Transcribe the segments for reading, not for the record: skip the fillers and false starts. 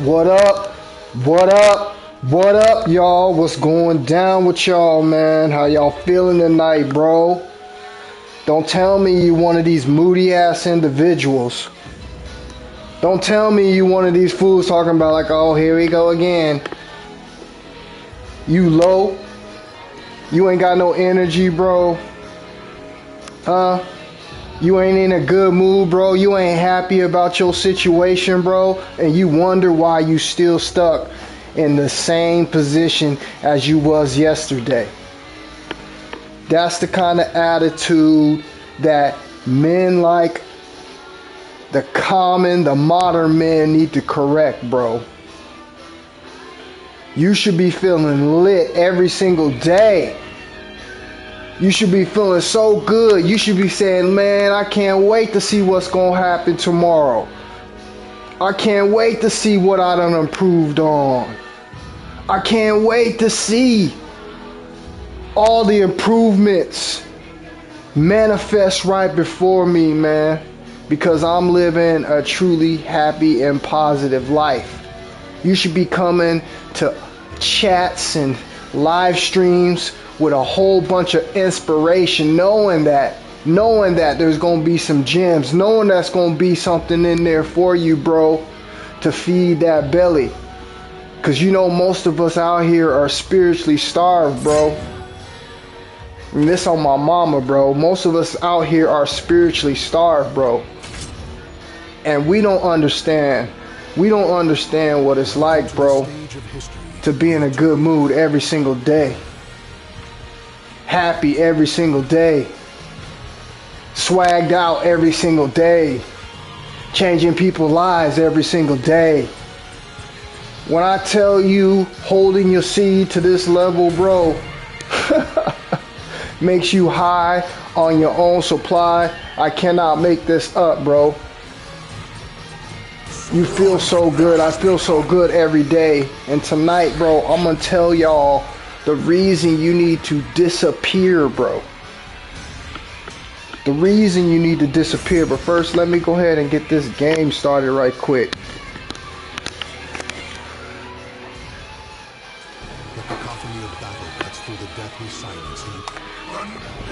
What up? What up? What up, y'all? What's going down with y'all, man? How y'all feeling tonight, bro? Don't tell me you one of these moody ass individuals. Don't tell me you one of these fools talking about like, oh, here we go again. You low? You ain't got no energy, bro? Huh? You ain't in a good mood, bro. You ain't happy about your situation, bro. And you wonder why you still stuck in the same position as you was yesterday. That's the kind of attitude that men like the modern men need to correct, bro. You should be feeling lit every single day. You should be feeling so good. You should be saying, man, I can't wait to see what's going to happen tomorrow. I can't wait to see what I done improved on. I can't wait to see all the improvements manifest right before me, man. Because I'm living a truly happy and positive life. You should be coming to chats and live streams with a whole bunch of inspiration, knowing that there's gonna be some gems, knowing that's gonna be something in there for you, bro, to feed that belly. Cause you know most of us out here are spiritually starved, bro. And this on my mama, bro. Most of us out here are spiritually starved, bro. And we don't understand what it's like, bro, to be in a good mood every single day. Happy every single day. Swagged out every single day. Changing people's lives every single day. When I tell you holding your seed to this level, bro, makes you high on your own supply, I cannot make this up, bro. You feel so good. I feel so good every day. And tonight, bro, I'm gonna tell y'all the reason you need to disappear, bro. The reason you need to disappear. But first, let me go ahead and get this game started right quick.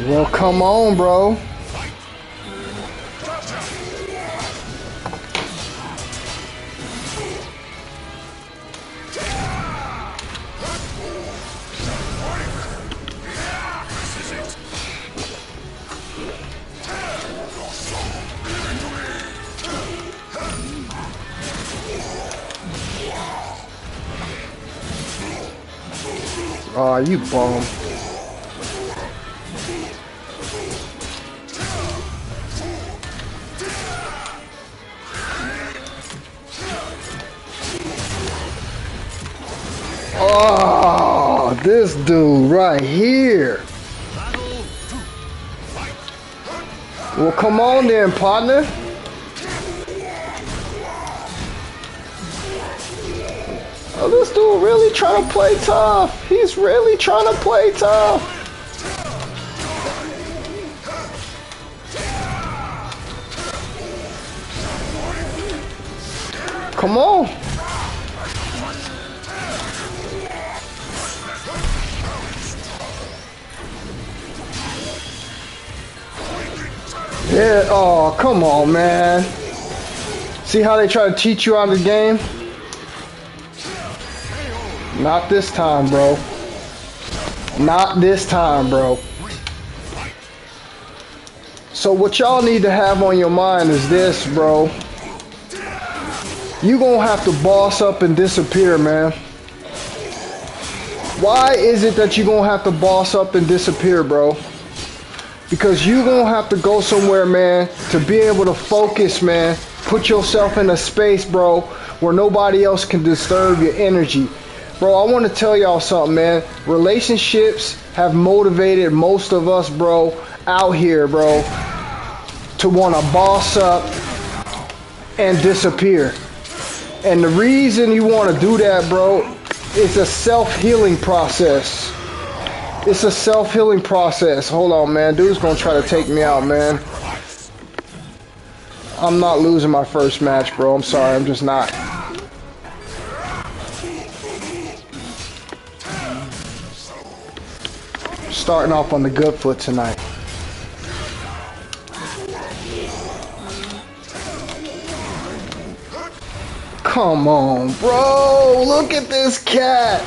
Well, come on, bro. Aw, you bum. Oh, this dude right here. Well, come on then, partner. Oh, this dude really trying to play tough. He's really trying to play tough. Come on. Yeah, oh, come on, man. See how they try to cheat you out of the game? Not this time, bro. Not this time, bro. So what y'all need to have on your mind is this, bro. You gonna have to boss up and disappear, man. Why is it that you gonna have to boss up and disappear, bro? Because you gonna have to go somewhere, man, to be able to focus, man. Put yourself in a space, bro, where nobody else can disturb your energy. Bro, I want to tell y'all something, man. Relationships have motivated most of us, bro, out here, bro, to want to boss up and disappear. And the reason you want to do that, bro, is a self-healing process. It's a self-healing process. Hold on, man. Dude's going to try to take me out, man. I'm not losing my first match, bro. I'm sorry. I'm just not. starting off on the good foot tonight. Come on, bro. Look at this cat.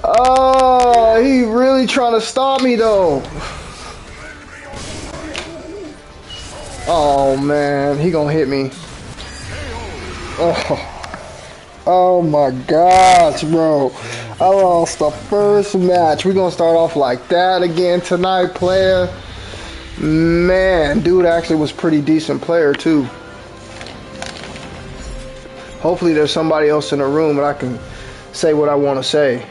Oh, he really trying to stop me though. Oh man, he gonna hit me. Oh my gosh, bro. I lost the first match. We're gonna start off like that again tonight, player. Man, dude actually was pretty decent player too. Hopefully there's somebody else in the room and I can say what I want to say.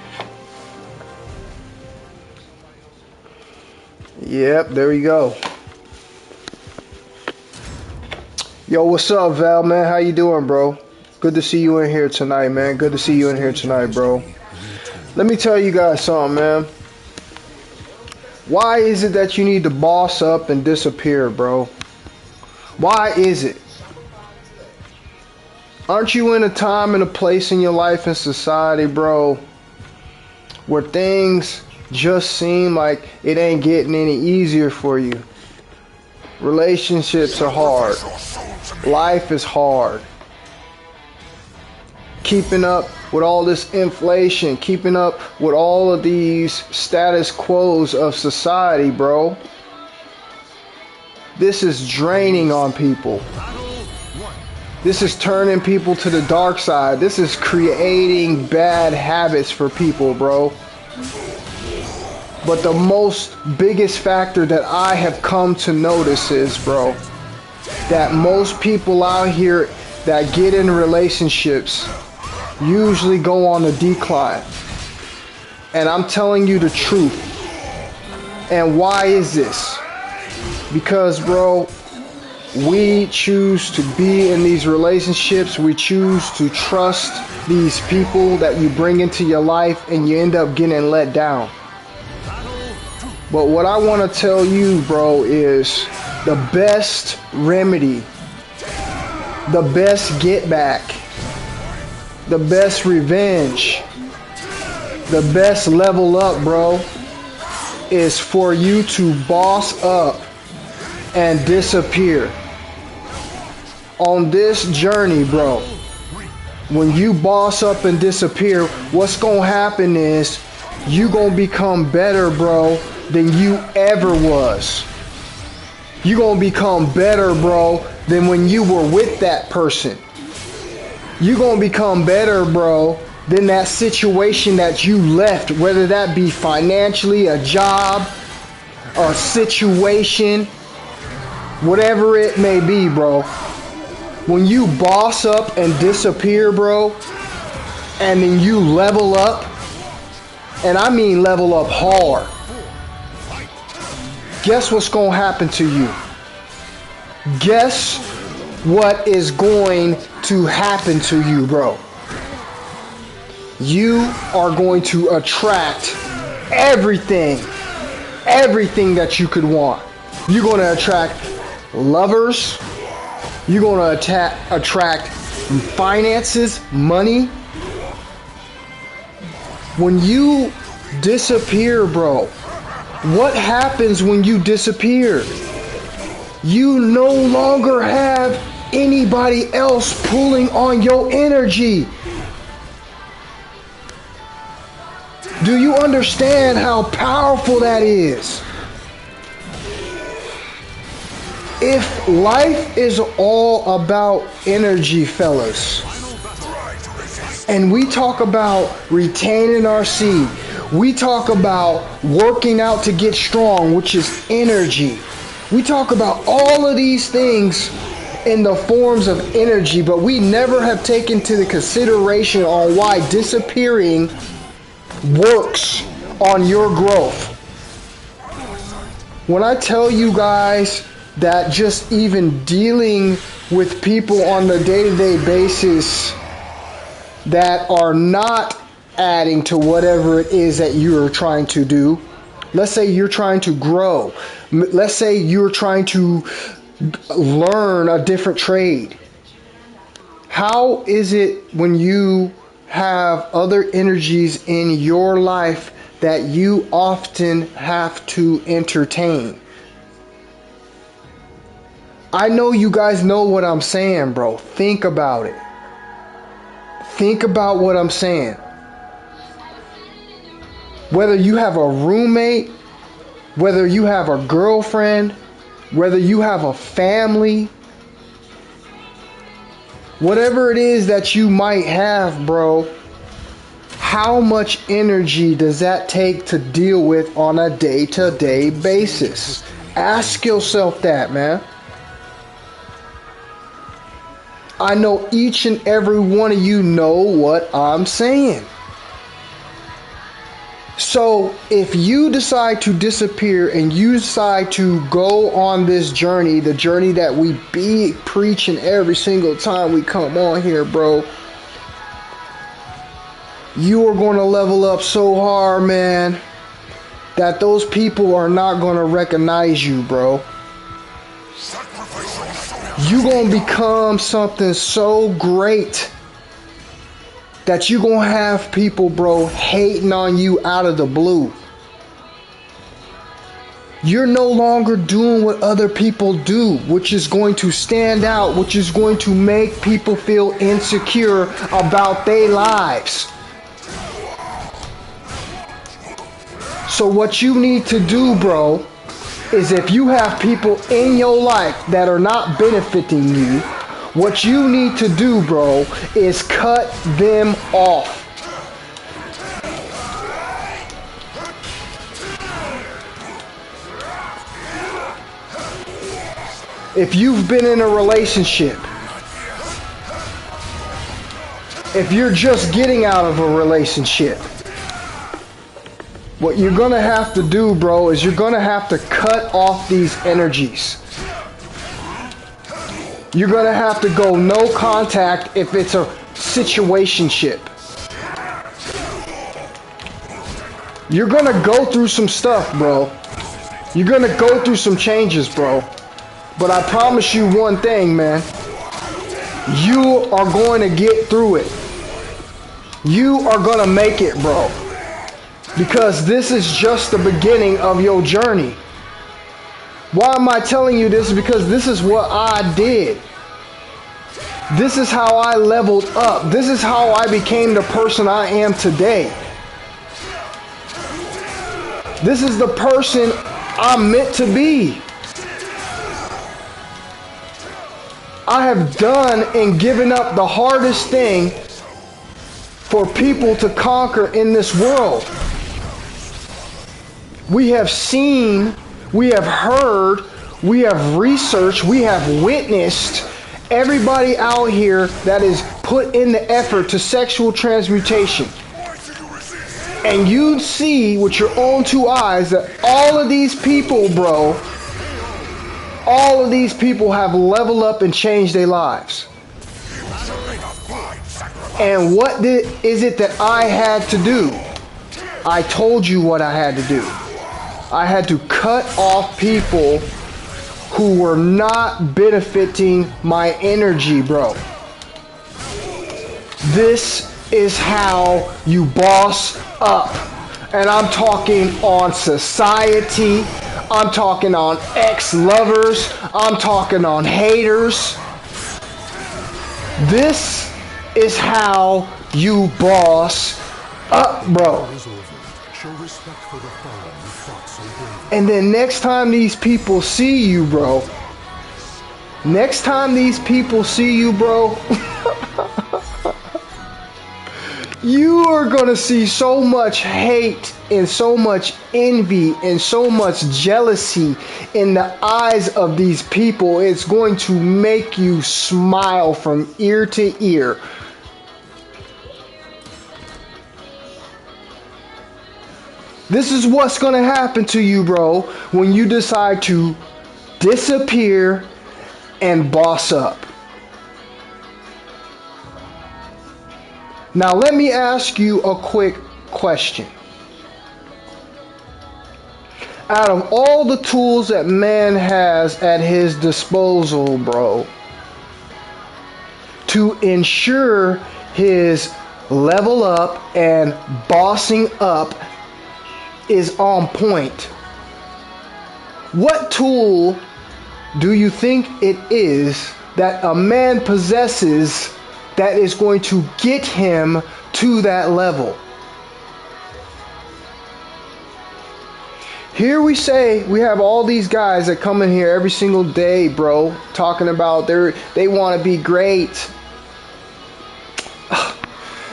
Yep, there we go. Yo, what's up, Val, man? How you doing, bro? Good to see you in here tonight, man. Good to see you in here tonight, bro. Let me tell you guys something, man. Why is it that you need to boss up and disappear, bro? Why is it? Aren't you in a time and a place in your life and society, bro, where things just seem like it ain't getting any easier for you? Relationships are hard. Life is hard. Keeping up with all this inflation, keeping up with all of these status quos of society, bro. This is draining on people. This is turning people to the dark side. This is creating bad habits for people, bro. But the most biggest factor that I have come to notice is, bro, that most people out here that get in relationships usually go on a decline. And I'm telling you the truth. And why is this? Because, bro, we choose to be in these relationships. We choose to trust these people that you bring into your life, and you end up getting let down. But what I want to tell you, bro, is the best remedy, the best get back, the best revenge, the best level up, bro, is for you to boss up and disappear. On this journey, bro, when you boss up and disappear, what's gonna happen is you gonna become better, bro, than you ever was. You gonna become better, bro, than when you were with that person. You gonna become better, bro, than that situation that you left, whether that be financially, a job, a situation, whatever it may be, bro. When you boss up and disappear, bro, and then you level up, and I mean level up hard, guess what's gonna happen to you? Guess what is going to happen to you, bro? You are going to attract everything that you could want. You're going to attract lovers. You're going to attract finances, money. When you disappear, bro, what happens when you disappear? You no longer have anybody else pulling on your energy. Do you understand how powerful that is? If life is all about energy, fellas, and we talk about retaining our seed, we talk about working out to get strong, which is energy. We talk about all of these things in the forms of energy, but we never have taken to the consideration on why disappearing works on your growth. When I tell you guys that just even dealing with people on the day-to-day basis that are not adding to whatever it is that you're trying to do, let's say you're trying to grow, let's say you're trying to learn a different trade. How is it when you have other energies in your life that you often have to entertain. I know you guys know what I'm saying, bro. Think about it. Think about what I'm saying. Whether you have a roommate, whether you have a girlfriend, whether you have a family, whatever it is that you might have, bro, how much energy does that take to deal with on a day-to-day basis? Ask yourself that, man. I know each and every one of you know what I'm saying. So if you decide to disappear and you decide to go on this journey, the journey that we be preaching every single time we come on here, bro, you are going to level up so hard, man, that those people are not going to recognize you, bro. You're going to become something so great that you're going to have people, bro, hating on you out of the blue. You're no longer doing what other people do, which is going to stand out, which is going to make people feel insecure about their lives. So what you need to do, bro, is if you have people in your life that are not benefiting you, what you need to do, bro, is cut them off. If you've been in a relationship, if you're just getting out of a relationship, what you're gonna have to do, bro, is you're gonna have to cut off these energies. You're gonna have to go no contact if it's a situationship. You're gonna go through some stuff, bro. You're gonna go through some changes, bro. But I promise you one thing, man. You are going to get through it. You are gonna make it, bro. Because this is just the beginning of your journey. Why am I telling you this? Because this is what I did. This is how I leveled up. This is how I became the person I am today. This is the person I'm meant to be. I have done and given up the hardest thing for people to conquer in this world. We have seen, we have heard, we have researched, we have witnessed everybody out here that is put in the effort to sexual transmutation. And you see with your own two eyes that all of these people, bro, all of these people have leveled up and changed their lives. And what is it that I had to do? I told you what I had to do. I had to cut off people who were not benefiting my energy, bro. This is how you boss up. And I'm talking on society. I'm talking on ex-lovers. I'm talking on haters. This is how you boss up, bro. And then next time these people see you, bro, next time these people see you, bro, you are going to see so much hate and so much envy and so much jealousy in the eyes of these people. It's going to make you smile from ear to ear. This is what's going to happen to you, bro, when you decide to disappear and boss up. Now, let me ask you a quick question. Out of all the tools that man has at his disposal, bro, to ensure his level up and bossing up is on point. What tool do you think it is that a man possesses that is going to get him to that level? Here we say we have all these guys that come in here every single day, bro, talking about they want to be great.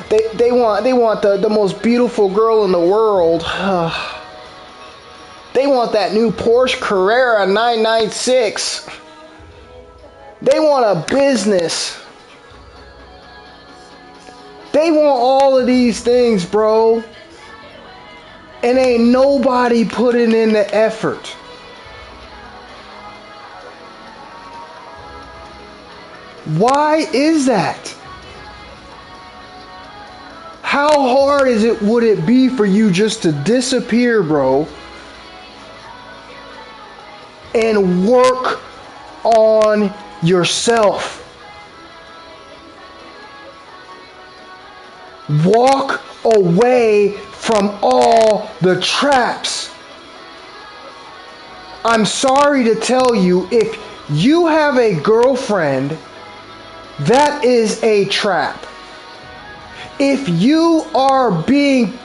They want the most beautiful girl in the world. They want that new Porsche Carrera 996. They want a business. They want all of these things, bro. And ain't nobody putting in the effort. Why is that? How hard would it be for you just to disappear, bro, and work on yourself? Walk away from all the traps. I'm sorry to tell you, if you have a girlfriend, that is a trap. If you are being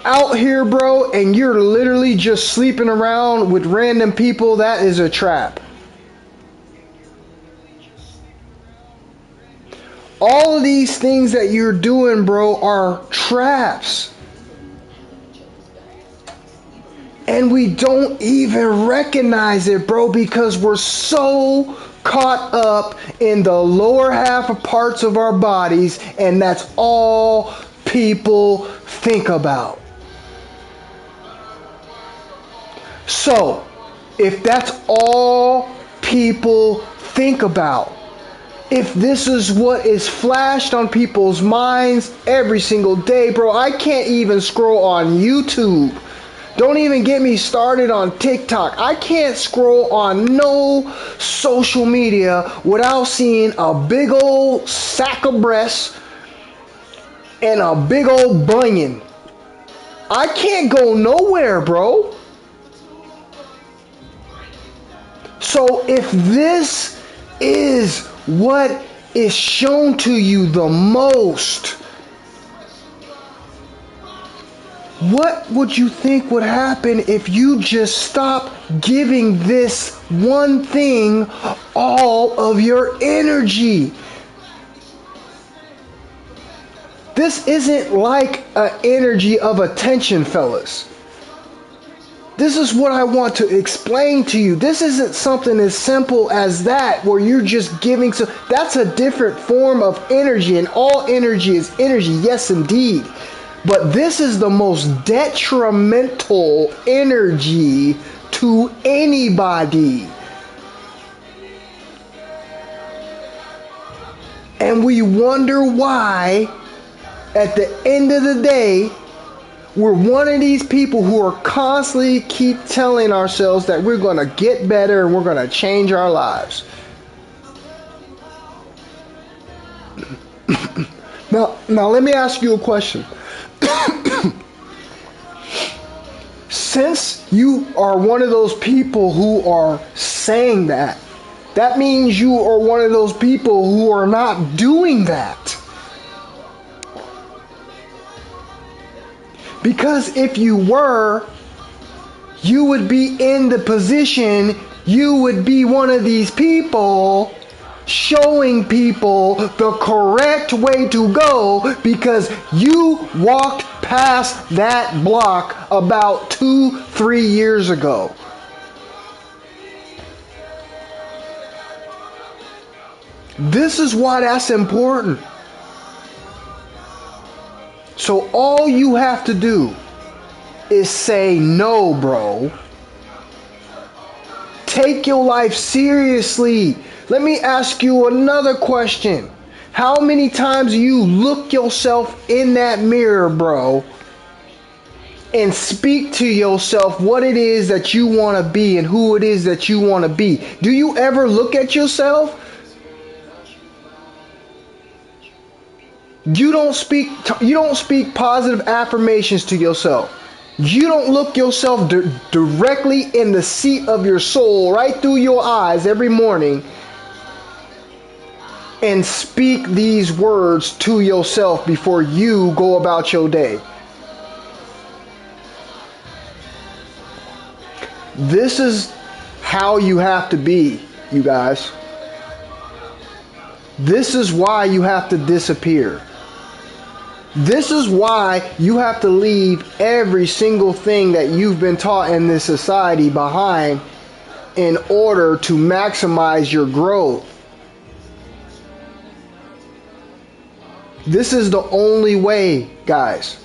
out here, bro, and you're literally just sleeping around with random people, that is a trap. All of these things that you're doing, bro, are traps. And we don't even recognize it, bro, because we're so caught up in the lower half of parts of our bodies, and that's all people think about. So, if that's all people think about, if this is what is flashed on people's minds every single day, bro, I can't even scroll on YouTube. Don't even get me started on TikTok. I can't scroll on no social media without seeing a big old sack of breasts and a big old bunion. I can't go nowhere, bro. So if this is what is shown to you the most, what would you think would happen if you just stop giving this one thing all of your energy? This isn't like an energy of attention, fellas. This is what I want to explain to you. This isn't something as simple as that, where you're just giving. So that's a different form of energy, and all energy is energy, yes indeed. But this is the most detrimental energy to anybody. And we wonder why, at the end of the day, we're one of these people who are constantly keep telling ourselves that we're going to get better and we're going to change our lives. Now let me ask you a question. Since you are one of those people who are saying that, that means you are one of those people who are not doing that. Because if you were, you would be in the position, you would be one of these people showing people the correct way to go, because you walked past that block about 2-3 years ago. This is why that's important. So all you have to do is say no, bro. Take your life seriously. Let me ask you another question. How many times do you look yourself in that mirror, bro, and speak to yourself what it is that you want to be and who it is that you want to be? Do you ever look at yourself? You don't speak positive affirmations to yourself. You don't look yourself directly in the seat of your soul, right through your eyes every morning, and speak these words to yourself before you go about your day. This is how you have to be, you guys. This is why you have to disappear. This is why you have to leave every single thing that you've been taught in this society behind in order to maximize your growth. This is the only way, guys.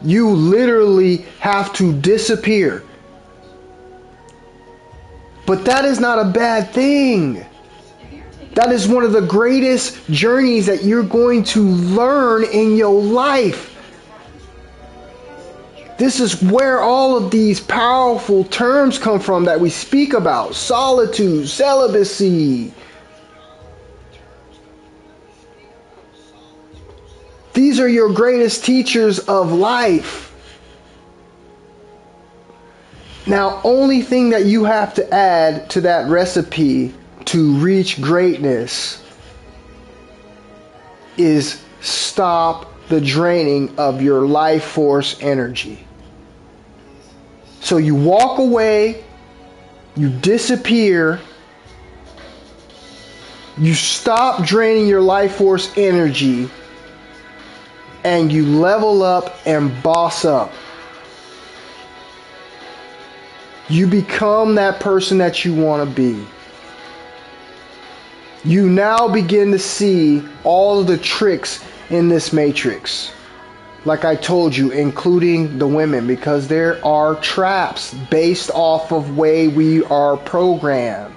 You literally have to disappear. But that is not a bad thing. That is one of the greatest journeys that you're going to learn in your life. This is where all of these powerful terms come from that we speak about. Solitude, celibacy. These are your greatest teachers of life. Now, only thing that you have to add to that recipe to reach greatness is stop the draining of your life force energy. So you walk away, you disappear, you stop draining your life force energy, and you level up and boss up. You become that person that you want to be. You now begin to see all of the tricks in this matrix. Like I told you, including the women, because there are traps based off of way we are programmed.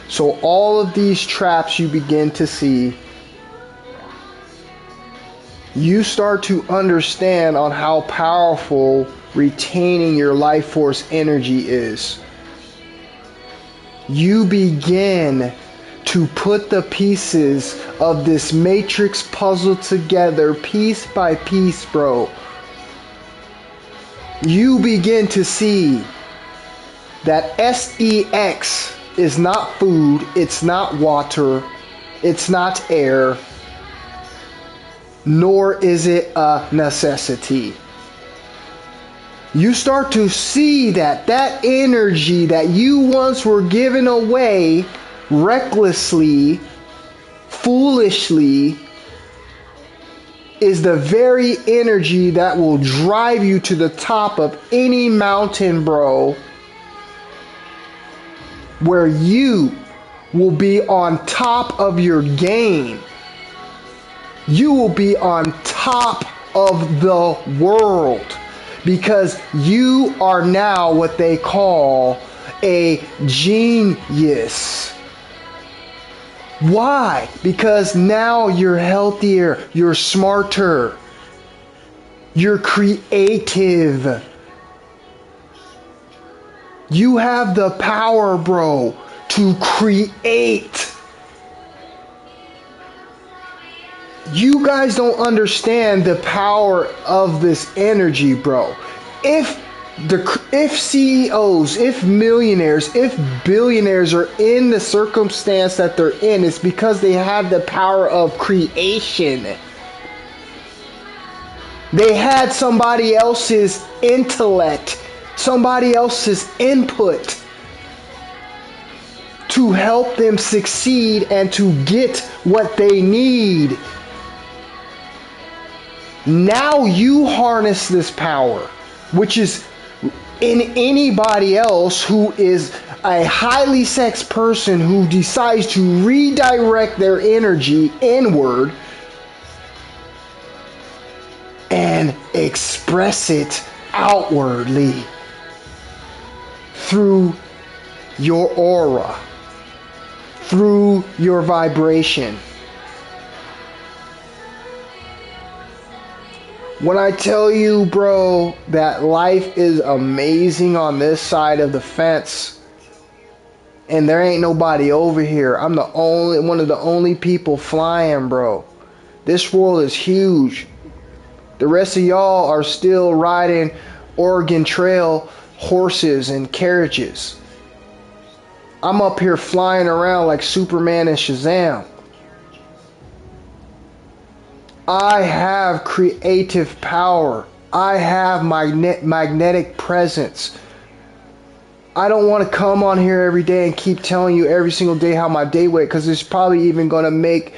So all of these traps you begin to see, you start to understand on how powerful retaining your life force energy is. You begin to put the pieces of this matrix puzzle together piece by piece, bro. You begin to see that sex is not food, it's not water, it's not air, nor is it a necessity. You start to see that that energy that you once were giving away recklessly, foolishly, is the very energy that will drive you to the top of any mountain, bro, where you will be on top of your game. You will be on top of the world because you are now what they call a genius. Why? Because now you're healthier, you're smarter, you're creative. You have the power, bro, to create. You guys don't understand the power of this energy, bro. If CEOs, if millionaires, if billionaires are in the circumstance that they're in, it's because they have the power of creation. They had somebody else's intellect, somebody else's input to help them succeed and to get what they need. Now you harness this power, which is in anybody else who is a highly sexed person who decides to redirect their energy inward and express it outwardly through your aura, through your vibration. When I tell you, bro, that life is amazing on this side of the fence, And there ain't nobody over here. I'm the only one of the only people flying, bro. This world is huge. The rest of y'all are still riding Oregon Trail horses and carriages. I'm up here flying around like Superman and Shazam. I have creative power. I have magnetic presence. I don't want to come on here every day and keep telling you every single day how my day went, because it's probably even going to make,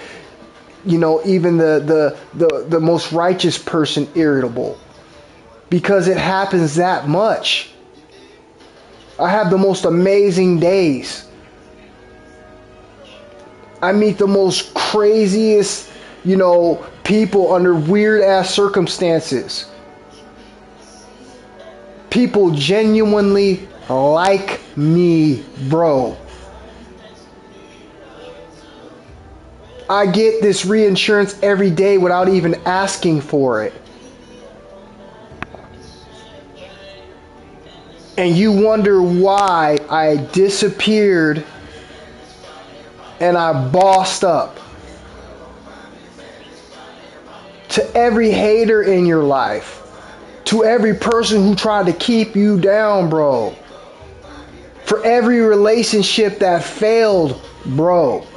you know, even the most righteous person irritable, because it happens that much. I have the most amazing days. I meet the most craziest, you know, people under weird ass circumstances. People genuinely like me, bro. I get this reinsurance every day without even asking for it. And you wonder why I disappeared and I bossed up. To every hater in your life, to every person who tried to keep you down, bro. For every relationship that failed, bro.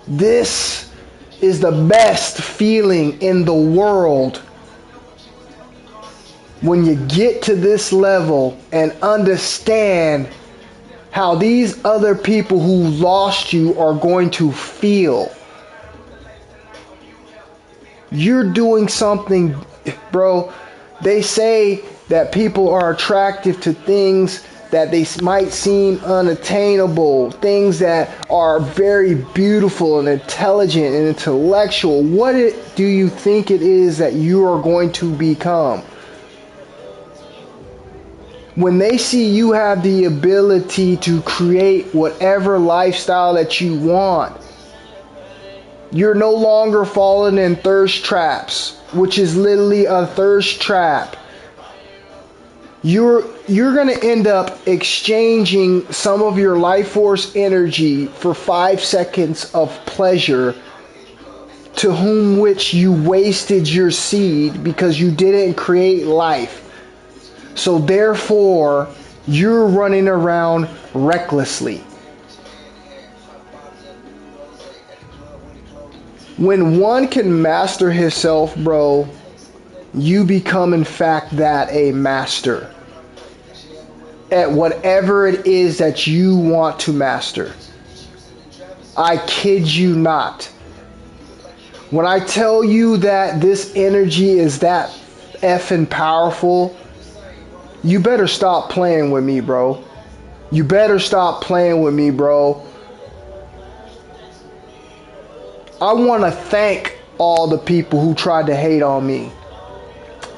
This is the best feeling in the world. When you get to this level and understand how these other people who lost you are going to feel. You're doing something, bro. They say that people are attracted to things that they might seem unattainable, things that are very beautiful and intelligent and intellectual. What do you think it is that you are going to become? When they see you have the ability to create whatever lifestyle that you want, you're no longer falling in thirst traps, which is literally a thirst trap. You're going to end up exchanging some of your life force energy for 5 seconds of pleasure, to whom which you wasted your seed because you didn't create life. So therefore, you're running around recklessly. When one can master himself, bro, you become in fact that a master at whatever it is that you want to master. I kid you not. When I tell you that this energy is that effing powerful, you better stop playing with me, bro. You better stop playing with me, bro. I want to thank all the people who tried to hate on me.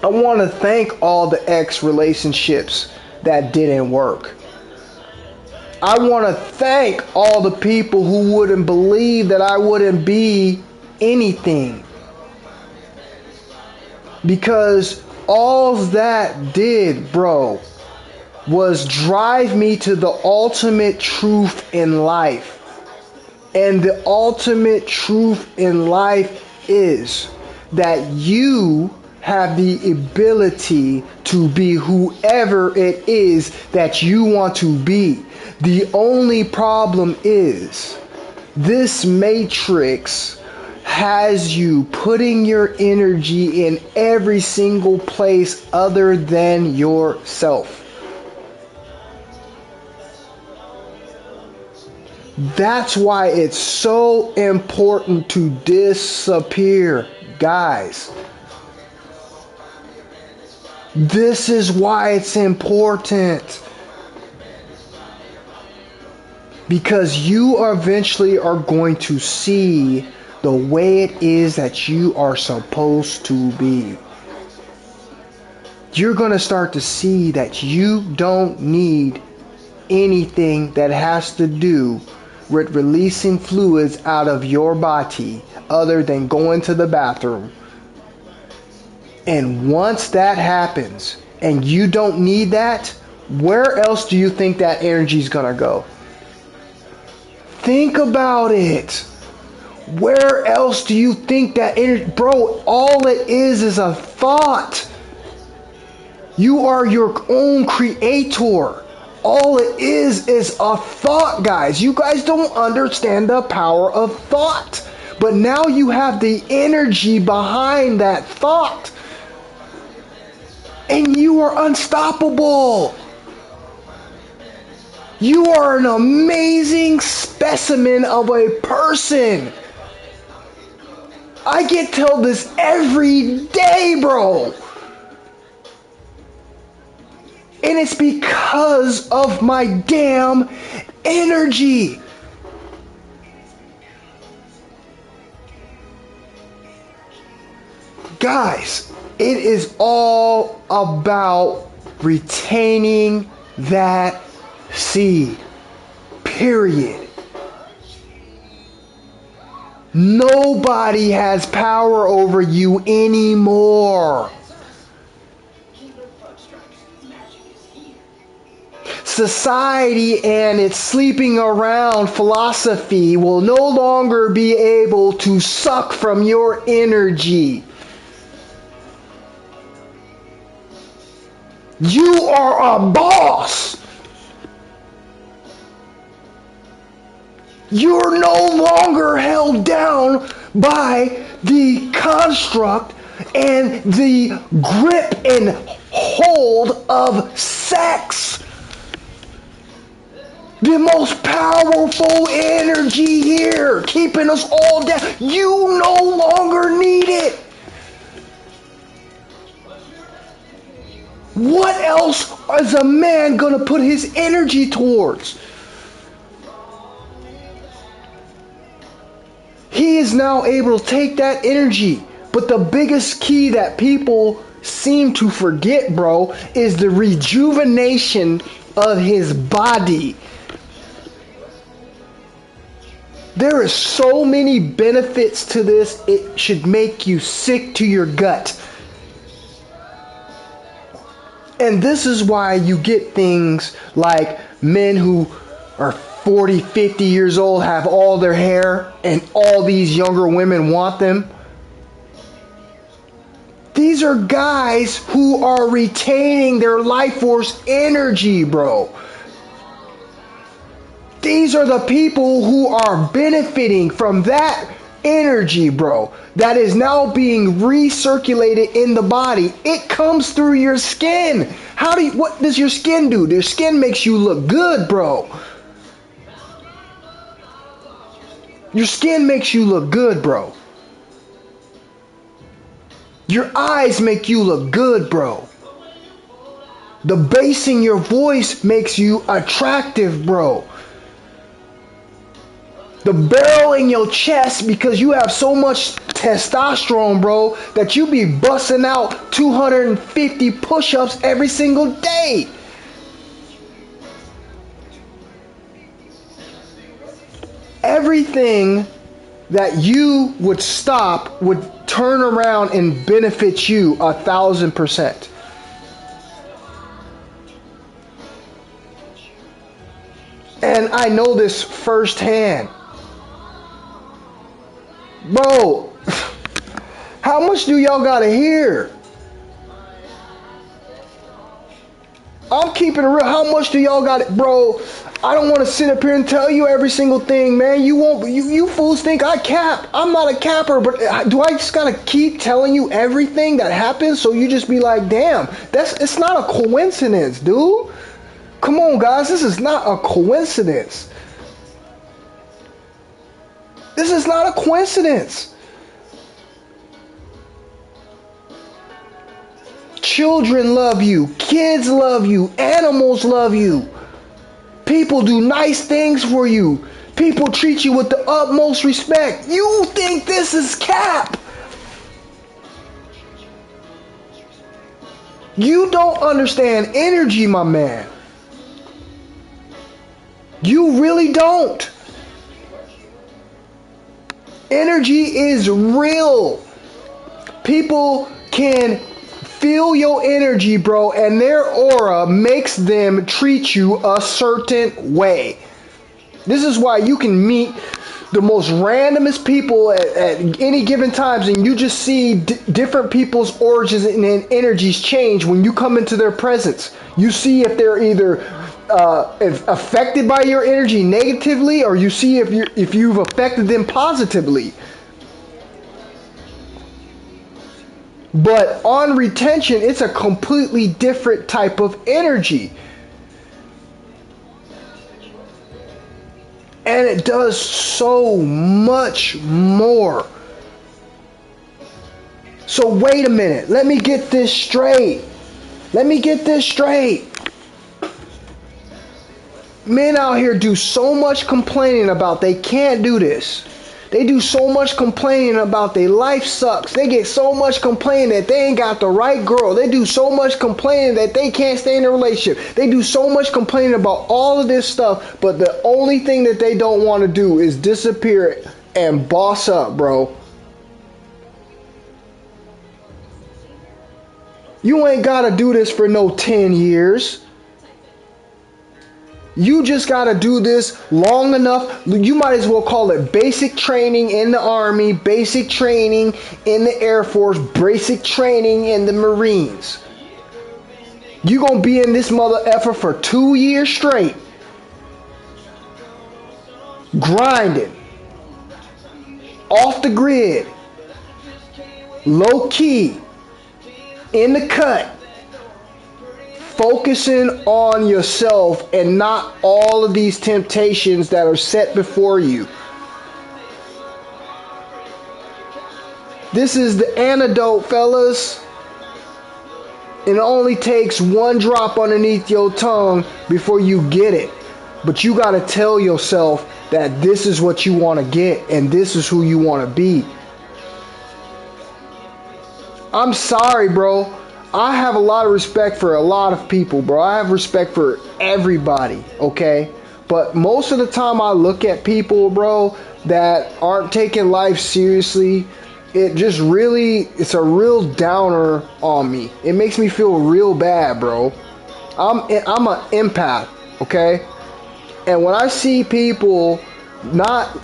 I want to thank all the ex-relationships that didn't work. I want to thank all the people who wouldn't believe that I wouldn't be anything. Because all that did, bro, was drive me to the ultimate truth in life. And the ultimate truth in life is that you have the ability to be whoever it is that you want to be. The only problem is this matrix has you putting your energy in every single place other than yourself. That's why it's so important to disappear, guys. This is why it's important. Because you eventually are going to see the way it is that you are supposed to be. You're going to start to see that you don't need anything that has to do with releasing fluids out of your body other than going to the bathroom. And once that happens and you don't need that, Where else do you think that energy is going to go? Think about it. Where else do you think that energy? Bro, all it is a thought. You are your own creator. All it is a thought, guys. You guys don't understand the power of thought. But now you have the energy behind that thought. And you are unstoppable. You are an amazing specimen of a person. I get told this every day, bro. And it's because of my damn energy. Guys, it is all about retaining that seed. Period. Nobody has power over you anymore. Society and its sleeping around philosophy will no longer be able to suck from your energy. You are a boss. You're no longer held down by the construct and the grip and hold of sex. The most powerful energy here, keeping us all down. You no longer need it. What else is a man going to put his energy towards? He is now able to take that energy. But the biggest key that people seem to forget, bro, is the rejuvenation of his body. There is so many benefits to this, it should make you sick to your gut. And this is why you get things like men who are 40, 50 years old, have all their hair, and all these younger women want them. These are guys who are retaining their life force energy, bro. These are the people who are benefiting from that energy, bro, that is now being recirculated in the body. It comes through your skin. What does your skin do? Your skin makes you look good, bro. Your skin makes you look good, bro. Your eyes make you look good, bro. The bass in your voice makes you attractive, bro. The barrel in your chest, because you have so much testosterone, bro, that you be busting out 250 push-ups every single day. Everything that you would stop would turn around and benefit you 1,000%. And I know this firsthand. Bro, how much do y'all gotta hear? I'm keeping it real. How much do y'all got it, bro? I don't want to sit up here and tell you every single thing, man. You won't. You fools think I cap. I'm not a capper, but do I just gotta keep telling you everything that happens so you just be like, damn, it's not a coincidence, dude. Come on, guys, this is not a coincidence. This is not a coincidence. Children love you. Kids love you. Animals love you. People do nice things for you. People treat you with the utmost respect. You think this is cap. You don't understand energy, my man. You really don't. Energy is real. People can feel your energy, bro, and their aura makes them treat you a certain way. This is why you can meet the most randomest people at any given times, and you just see different people's origins and energies change when you come into their presence. You see if they're either affected by your energy negatively, or you see if you've affected them positively. But on retention, it's a completely different type of energy. And it does so much more. So wait a minute. Let me get this straight. Men out here do so much complaining about they can't do this. They do so much complaining about their life sucks. They get so much complaining that they ain't got the right girl. They do so much complaining that they can't stay in a relationship. They do so much complaining about all of this stuff, but the only thing that they don't want to do is disappear and boss up, bro. You ain't got to do this for no 10 years. You just got to do this long enough. You might as well call it basic training in the Army, basic training in the Air Force, basic training in the Marines. You're going to be in this mother effer for 2 years straight. Grinding. Off the grid. Low key. In the cut. Focusing on yourself and not all of these temptations that are set before you. This is the antidote, fellas. It only takes one drop underneath your tongue before you get it. But you got to tell yourself that this is what you want to get and this is who you want to be. I'm sorry, bro. I have a lot of respect for a lot of people, bro. I have respect for everybody, okay? But most of the time I look at people, bro, that aren't taking life seriously, it's a real downer on me. It makes me feel real bad, bro. I'm an empath, okay? And when I see people not,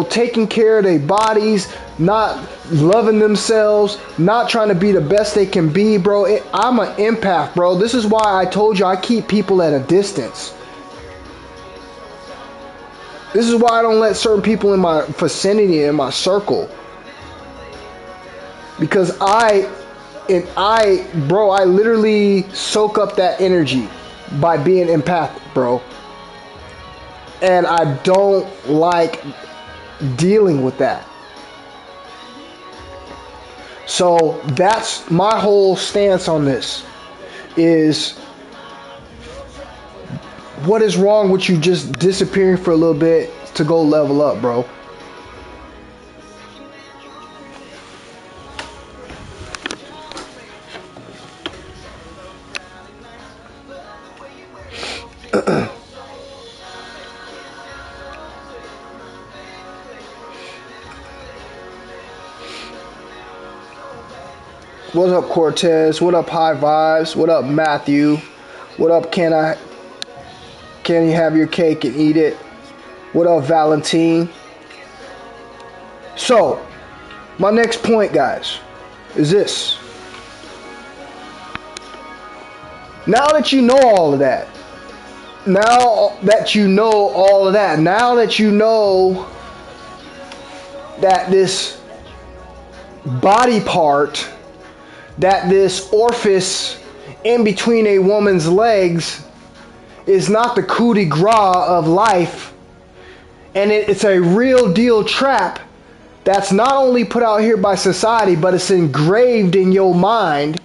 taking care of their bodies, not loving themselves, not trying to be the best they can be, bro. I'm an empath, bro. This is why I told you I keep people at a distance. This is why I don't let certain people in my vicinity, in my circle. Because I literally soak up that energy by being empathic, bro. And I don't like dealing with that. So that's my whole stance on this is, what is wrong with you just disappearing for a little bit to go level up, bro? What up, Cortez? What up, High Vibes? What up, Matthew? What up, Can you have your cake and eat it? What up, Valentine? So, my next point, guys, is this. Now that you know all of that, now that you know that this body part, that this orifice in between a woman's legs is not the coup de grace of life, and it's a real deal trap that's not only put out here by society, but it's engraved in your mind.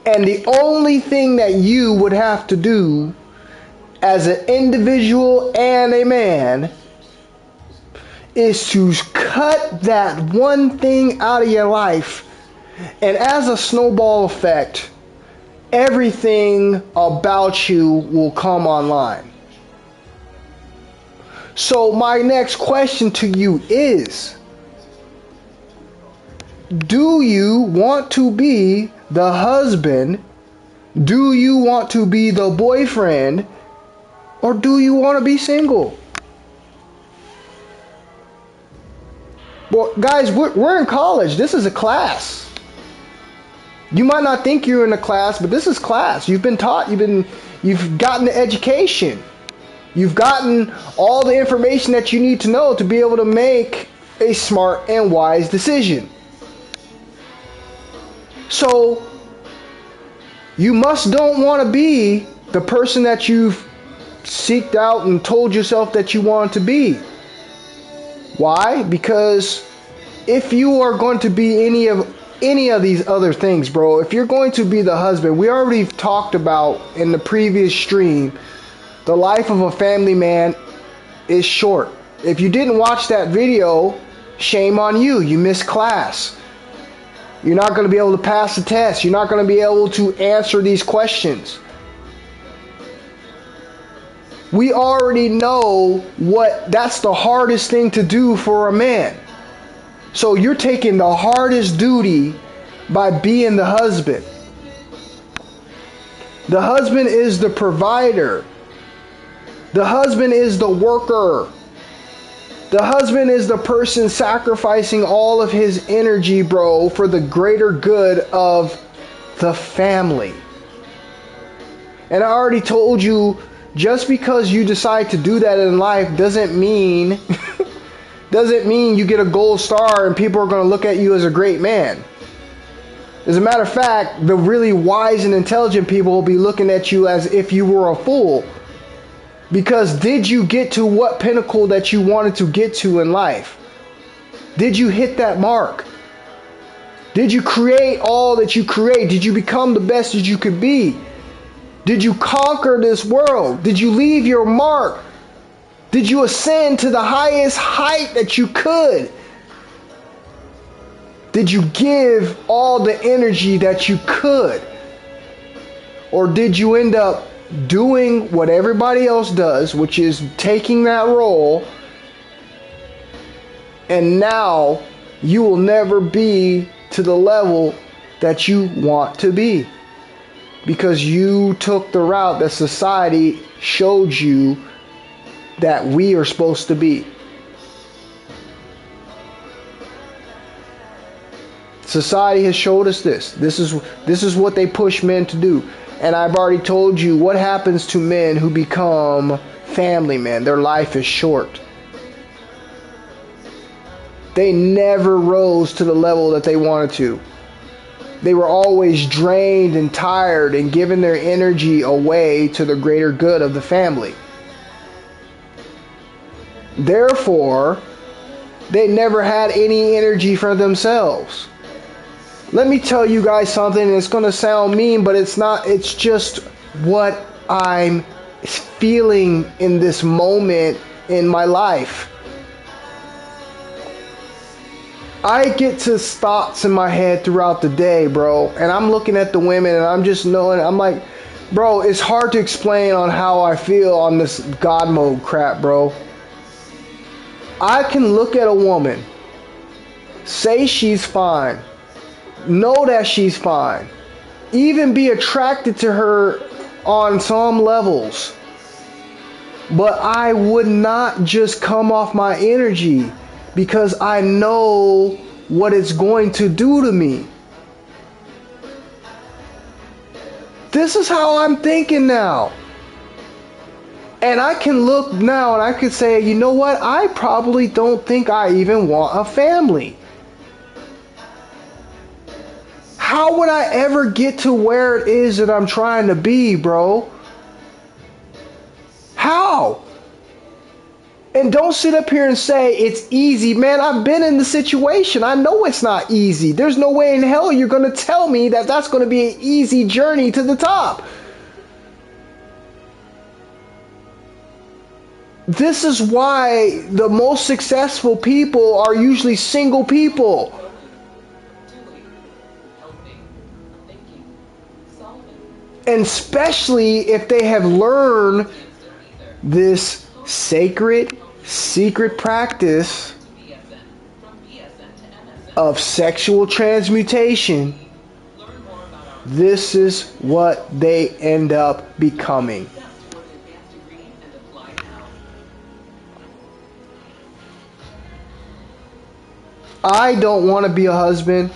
And the only thing that you would have to do as an individual and a man is to cut that one thing out of your life. And as a snowball effect, everything about you will come online. So my next question to you is, Do you want to be the husband? Do you want to be the boyfriend? Or do you want to be single? Well, guys, we're in college. This is a class. You might not think you're in a class, but this is class. You've been taught. You've gotten the education. You've gotten all the information that you need to know to be able to make a smart and wise decision. So, you don't want to be the person that you've seeked out and told yourself that you want to be. Why? Because if you are going to be any of these other things, bro, if you're going to be the husband, we already talked about in the previous stream, the life of a family man is short. If you didn't watch that video, shame on you. You missed class. You're not going to be able to pass the test. You're not going to be able to answer these questions. We already know that's the hardest thing to do for a man. So you're taking the hardest duty by being the husband. The husband is the provider. The husband is the worker. The husband is the person sacrificing all of his energy, bro, for the greater good of the family. And I already told you, just because you decide to do that in life doesn't mean you get a gold star and people are going to look at you as a great man. As a matter of fact, the really wise and intelligent people will be looking at you as if you were a fool. Because did you get to what pinnacle that you wanted to get to in life? Did you hit that mark? Did you create all that you create? Did you become the best that you could be? Did you conquer this world? Did you leave your mark? Did you ascend to the highest height that you could? Did you give all the energy that you could? Or did you end up doing what everybody else does, which is taking that role, and now you will never be to the level that you want to be? Because you took the route that society showed you that we are supposed to be. Society has showed us this. This is what they push men to do. And I've already told you what happens to men who become family men. Their life is short. They never rose to the level that they wanted to. They were always drained and tired and giving their energy away to the greater good of the family. Therefore, they never had any energy for themselves. Let me tell you guys something, and it's going to sound mean, but it's not. It's just what I'm feeling in this moment in my life. I get to thoughts in my head throughout the day, bro, and I'm looking at the women and I'm just knowing, I'm like, bro, it's hard to explain on how I feel on this God mode crap, bro. I can look at a woman, say she's fine, know that she's fine, even be attracted to her on some levels, but I would not just come off my energy because I know what it's going to do to me. This is how I'm thinking now. And I can look now and I could say, you know what? I probably don't think I even want a family. How would I ever get to where it is that I'm trying to be, bro? How? And don't sit up here and say it's easy. Man, I've been in the situation. I know it's not easy. There's no way in hell you're going to tell me that that's going to be an easy journey to the top. This is why the most successful people are usually single people. And especially if they have learned this sacred, secret practice of sexual transmutation, this is what they end up becoming. I don't want to be a husband.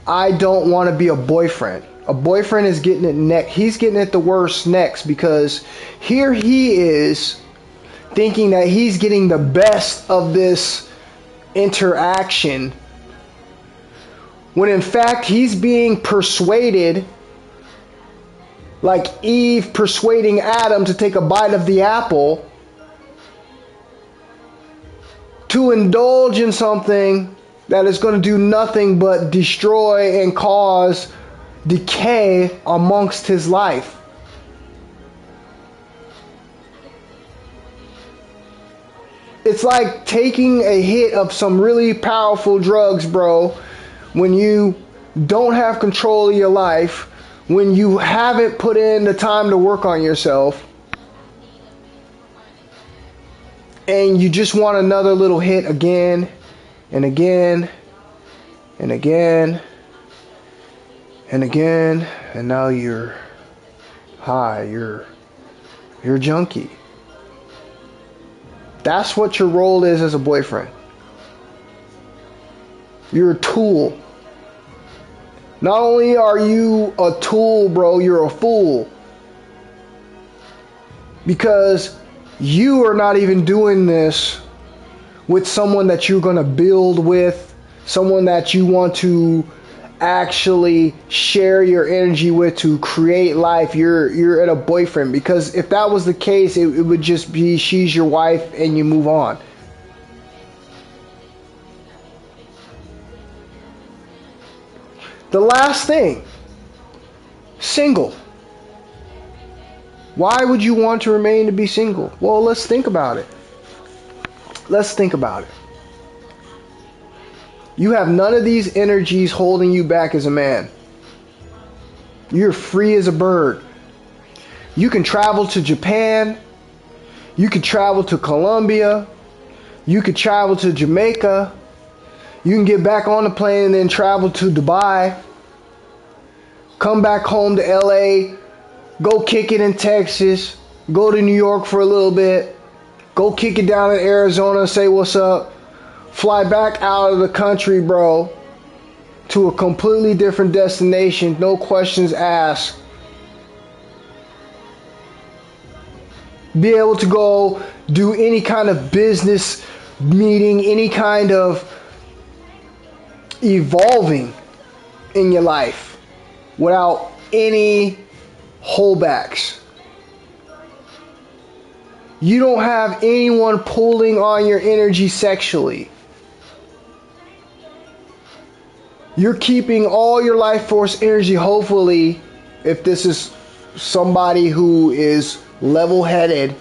I don't want to be a boyfriend. A boyfriend is getting it next. He's getting it the worst next, because here he is thinking that he's getting the best of this interaction, when in fact he's being persuaded, like Eve persuading Adam to take a bite of the apple, to indulge in something that is going to do nothing but destroy and cause decay amongst his life. It's like taking a hit of some really powerful drugs, bro, when you don't have control of your life, when you haven't put in the time to work on yourself, and you just want another little hit again and again and again and again, and now you're high, you're a junkie. That's what your role is as a boyfriend. You're a tool. Not only are you a tool, bro, you're a fool. Because you are not even doing this with someone that you're going to build with, someone that you want to actually share your energy with to create life. You're at a boyfriend, because if that was the case, it would just be she's your wife and you move on. The last thing, single. Why would you want to remain to be single? Well, let's think about it. Let's think about it. You have none of these energies holding you back as a man. You're free as a bird. You can travel to Japan. You can travel to Colombia. You can travel to Jamaica. You can get back on the plane and then travel to Dubai. Come back home to LA. Go kick it in Texas. Go to New York for a little bit. Go kick it down in Arizona, say what's up. Fly back out of the country, bro, to a completely different destination. No questions asked. Be able to go do any kind of business meeting, any kind of evolving in your life without any holdbacks. You don't have anyone pulling on your energy sexually. You're keeping all your life force energy, hopefully, if this is somebody who is level-headed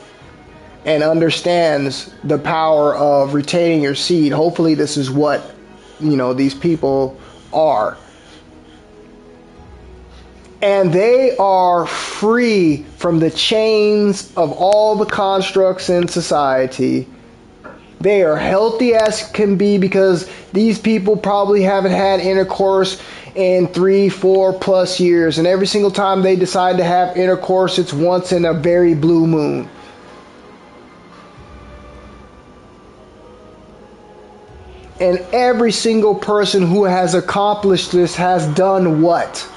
and understands the power of retaining your seed. Hopefully this is what, these people are. And they are free from the chains of all the constructs in society. They are healthy as can be, because these people probably haven't had intercourse in 3, 4+ years. And every single time they decide to have intercourse, it's once in a very blue moon. And every single person who has accomplished this has done what?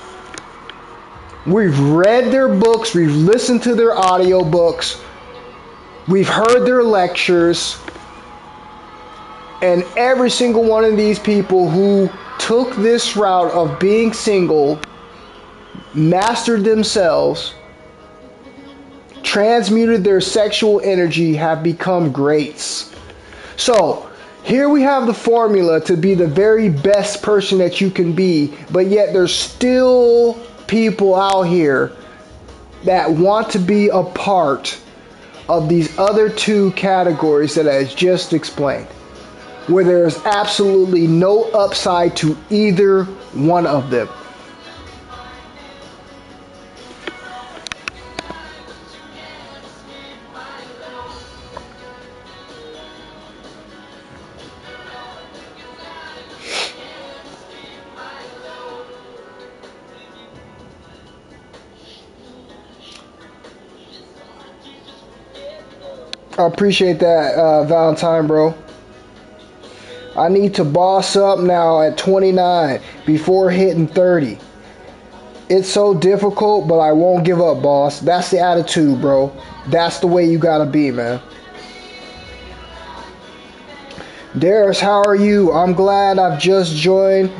We've read their books, we've listened to their audiobooks, we've heard their lectures, and every single one of these people who took this route of being single, mastered themselves, transmuted their sexual energy, have become greats. So, here we have the formula to be the very best person that you can be, but yet there's still people out here that want to be a part of these other two categories that I just explained, where there's absolutely no upside to either one of them. I appreciate that, Valentine, bro. I need to boss up now at 29 before hitting 30. It's so difficult, but I won't give up, boss. That's the attitude, bro. That's the way you gotta be, man. Darius, how are you? I'm glad I've just joined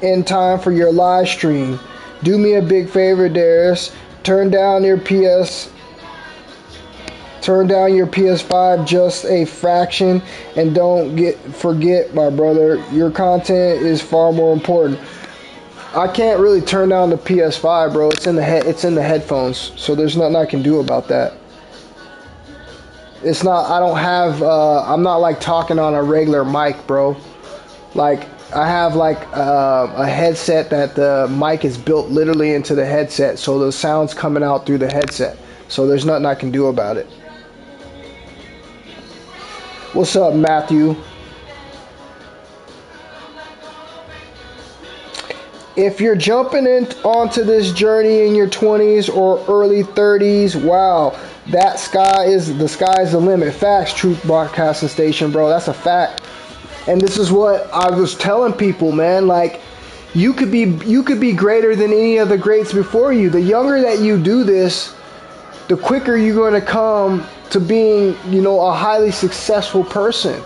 in time for your live stream. Do me a big favor, Darius. Turn down your PS5 just a fraction, and don't forget, my brother, your content is far more important. I can't really turn down the PS5, bro. It's in the headphones, so there's nothing I can do about that. It's not. I don't have. I'm not like talking on a regular mic, bro. Like I have like a headset that the mic is built literally into the headset, so the sound's coming out through the headset. So there's nothing I can do about it. What's up, Matthew? If you're jumping onto this journey in your 20s or early 30s, wow, the sky's the limit. Facts, Truth Broadcasting Station, bro. That's a fact. And this is what I was telling people, man. Like, you could be greater than any of the greats before you. The younger that you do this, the quicker you're going to come to being, a highly successful person.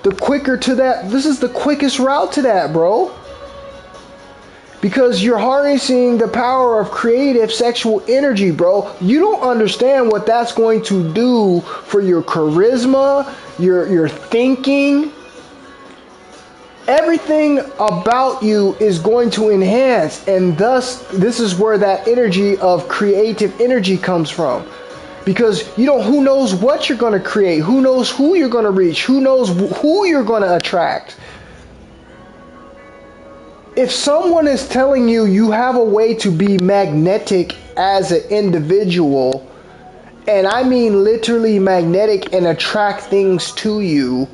The quicker to that. This is the quickest route to that, bro. Because you're harnessing the power of creative sexual energy, bro. You don't understand what that's going to do for your charisma, your thinking. Everything about you is going to enhance. And thus, this is where that energy of creative energy comes from. Because, who knows what you're going to create? Who knows who you're going to reach? Who knows who you're going to attract? If someone is telling you you have a way to be magnetic as an individual, and I mean literally magnetic and attract things to you,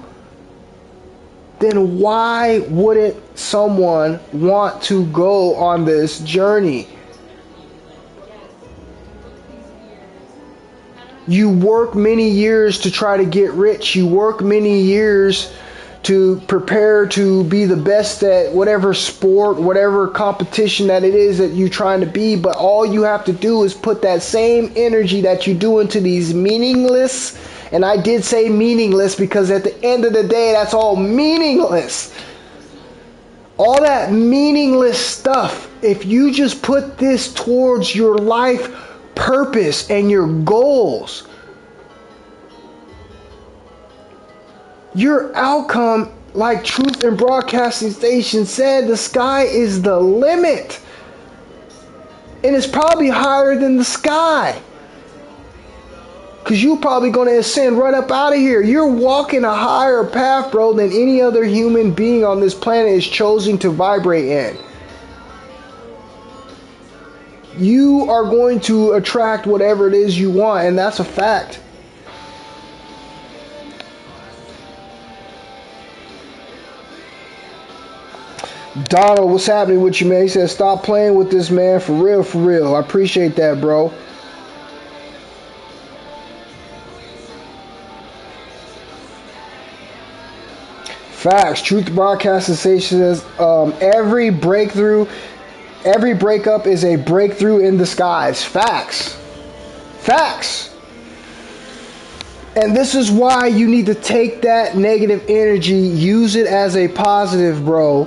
then why wouldn't someone want to go on this journey? You work many years to try to get rich. You work many years to prepare to be the best at whatever sport, whatever competition that it is that you're trying to be. But all you have to do is put that same energy that you do into these meaningless, and I did say meaningless because at the end of the day, that's all meaningless. All that meaningless stuff, if you just put this towards your life purpose and your goals, your outcome, like Truth and Broadcasting Station said, the sky is the limit. And it's probably higher than the sky. Because you're probably going to ascend right up out of here. You're walking a higher path, bro, than any other human being on this planet is choosing to vibrate in. You are going to attract whatever it is you want, and that's a fact. Donald, what's happening with you, man? He said, stop playing with this, man. For real, for real. I appreciate that, bro. Facts. Truth Broadcasting Station says, every breakthrough, every breakup is a breakthrough in disguise. Facts. Facts. And this is why you need to take that negative energy, use it as a positive, bro.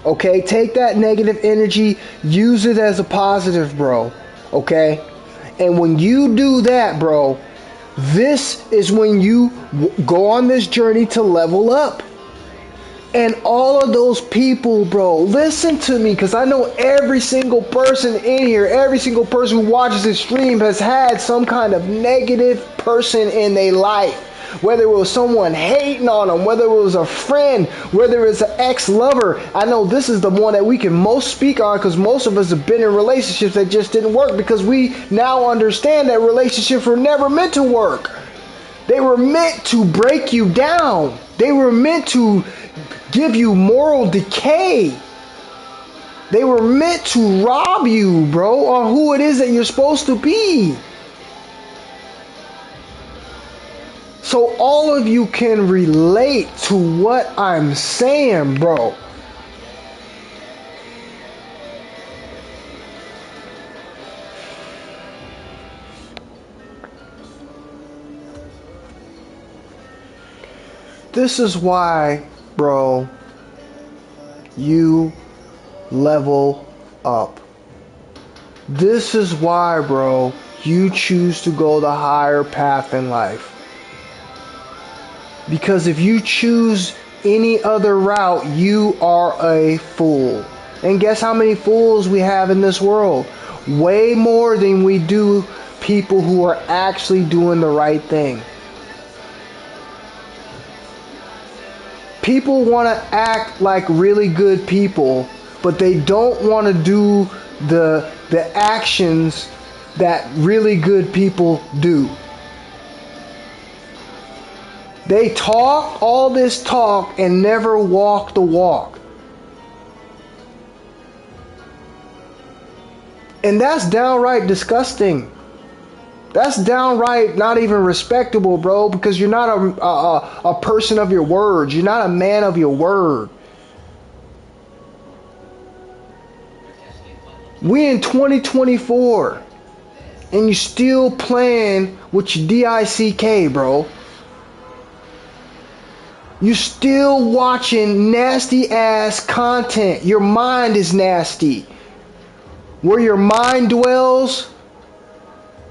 Okay? Take that negative energy, use it as a positive, bro. Okay? And when you do that, bro, this is when you go on this journey to level up. And all of those people, bro, listen to me, because I know every single person in here, every single person who watches this stream has had some kind of negative person in their life. Whether it was someone hating on them, whether it was a friend, whether it's an ex-lover. I know this is the one that we can most speak on, because most of us have been in relationships that just didn't work, because we now understand that relationships were never meant to work. They were meant to break you down. They were meant to give you moral decay. They were meant to rob you, bro, on who it is that you're supposed to be. So all of you can relate to what I'm saying, bro. This is why, bro, you level up. This is why, bro, you choose to go the higher path in life. Because if you choose any other route, you are a fool. And guess how many fools we have in this world? Way more than we do people who are actually doing the right thing. People want to act like really good people, but they don't want to do the actions that really good people do. They talk all this talk and never walk the walk. And that's downright disgusting. That's downright not even respectable, bro, because you're not a person of your words. You're not a man of your word. We in 2024, and you still playing with your DICK, bro. You still watching nasty ass content. Your mind is nasty. Where your mind dwells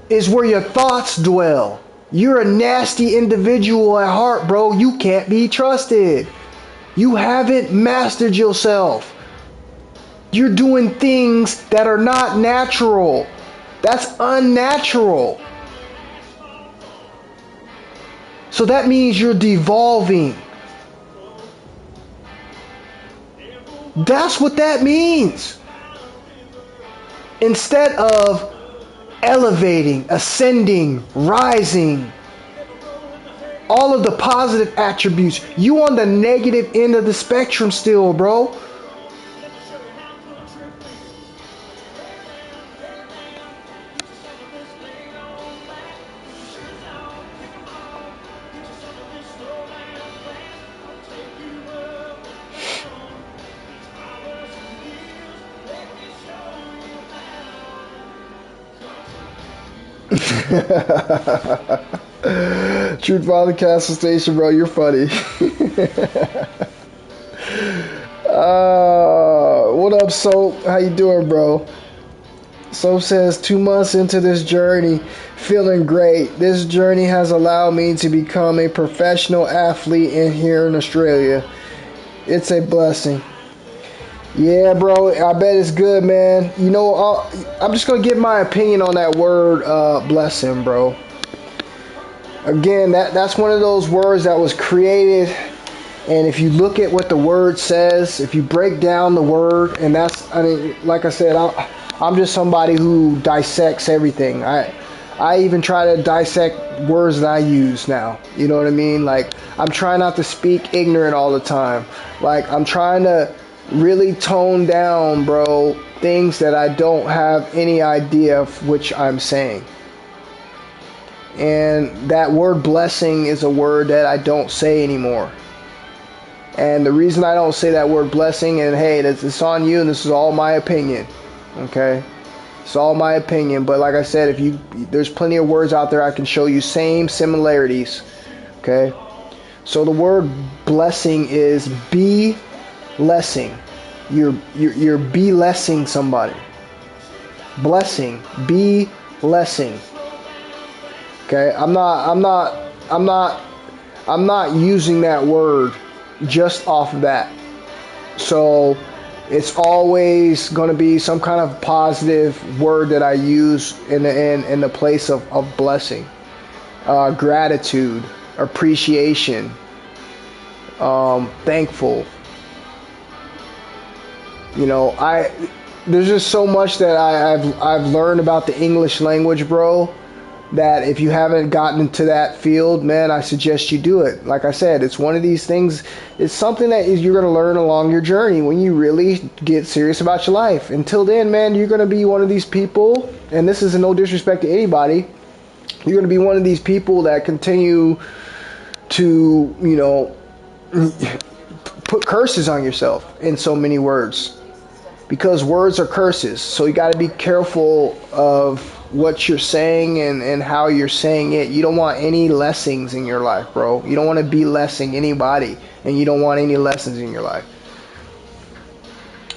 is where your thoughts dwell. You're a nasty individual at heart, bro. You can't be trusted. You haven't mastered yourself. You're doing things that are not natural. That's unnatural. So that means you're devolving. That's what that means. Instead of elevating, ascending, rising, all of the positive attributes, you on the negative end of the spectrum still, bro. Truth Father Castle Station, bro, you're funny. What up, Soap? How you doing, bro? Soap says, 2 months into this journey, feeling great. This journey has allowed me to become a professional athlete here in Australia. It's a blessing. Yeah, bro, I bet it's good, man. You know, I'm just going to give my opinion on that word, blessing, bro. Again, that's one of those words that was created, and if you look at what the word says, if you break down the word, and that's, I mean, like I said, I'm just somebody who dissects everything. I even try to dissect words that I use now. You know what I mean? Like, I'm trying not to speak ignorant all the time. Like, I'm trying to really tone down, bro, things that I don't have any idea of which I'm saying. And that word blessing is a word that I don't say anymore. And the reason I don't say that word blessing, and hey, it's on you, and this is all my opinion, okay? It's all my opinion, but like I said, there's plenty of words out there I can show you same similarities, okay? So the word blessing is be-lessing. You're be-lessing somebody. Blessing, be-lessing. Okay, I'm not using that word just off of that. So it's always going to be some kind of positive word that I use in the place of blessing, gratitude, appreciation, thankful. You know, there's just so much that I've learned about the English language, bro, that if you haven't gotten into that field, man, I suggest you do it. Like I said, it's one of these things, it's something that you're going to learn along your journey when you really get serious about your life. Until then, man, you're going to be one of these people, and this is no disrespect to anybody, you're going to be one of these people that continue to, put curses on yourself in so many words, because words are curses. So you got to be careful of what you're saying and how you're saying it. You don't want any lessons in your life, bro. You don't want to be lessing anybody, and you don't want any lessons in your life.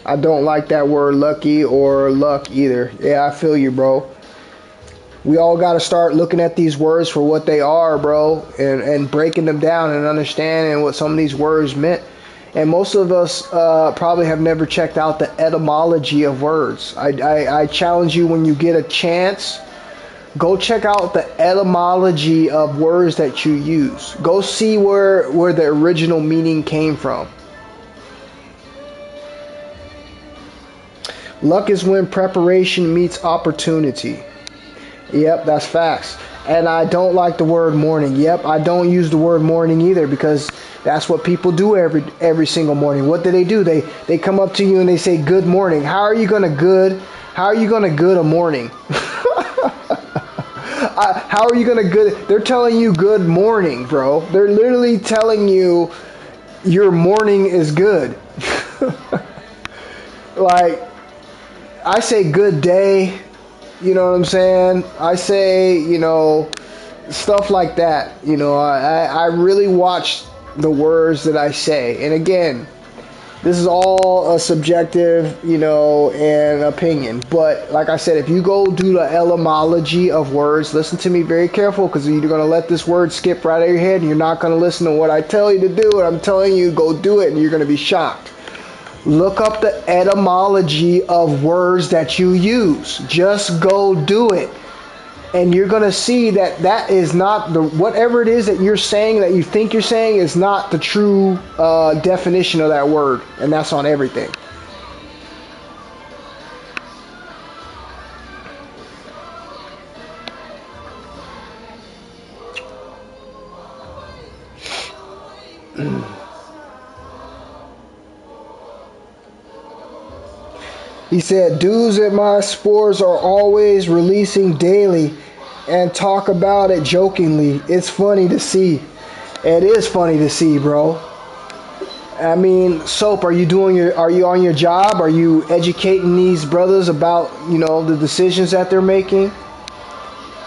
I don't like that word lucky or luck either. Yeah, I feel you, bro. We all got to start looking at these words for what they are, bro, and breaking them down and understanding what some of these words meant. And most of us probably have never checked out the etymology of words. I challenge you, when you get a chance, go check out the etymology of words that you use. Go see where the original meaning came from. Luck is when preparation meets opportunity. Yep, that's facts. And I don't like the word morning. Yep, I don't use the word morning either, because that's what people do every single morning. What do? They come up to you and they say good morning. How are you gonna good a morning? How are you gonna good? They're telling you good morning, bro. They're literally telling you your morning is good. Like, I say good day. You know what I'm saying? I say, stuff like that. I really watch the words that I say. And again, this is all a subjective, and opinion. But like I said, if you go do the etymology of words, listen to me very careful, because you're going to let this word skip right out of your head, and you're not going to listen to what I tell you to do. And I'm telling you, go do it, and you're going to be shocked. Look up the etymology of words that you use. Just go do it. And you're going to see that is not whatever it is that you're saying, that you think you're saying, is not the true definition of that word. And that's on everything. He said, dudes at my spores are always releasing daily and talk about it jokingly. It's funny to see. It is funny to see, bro. I mean, Soap, are you on your job? Are you educating these brothers about, the decisions that they're making?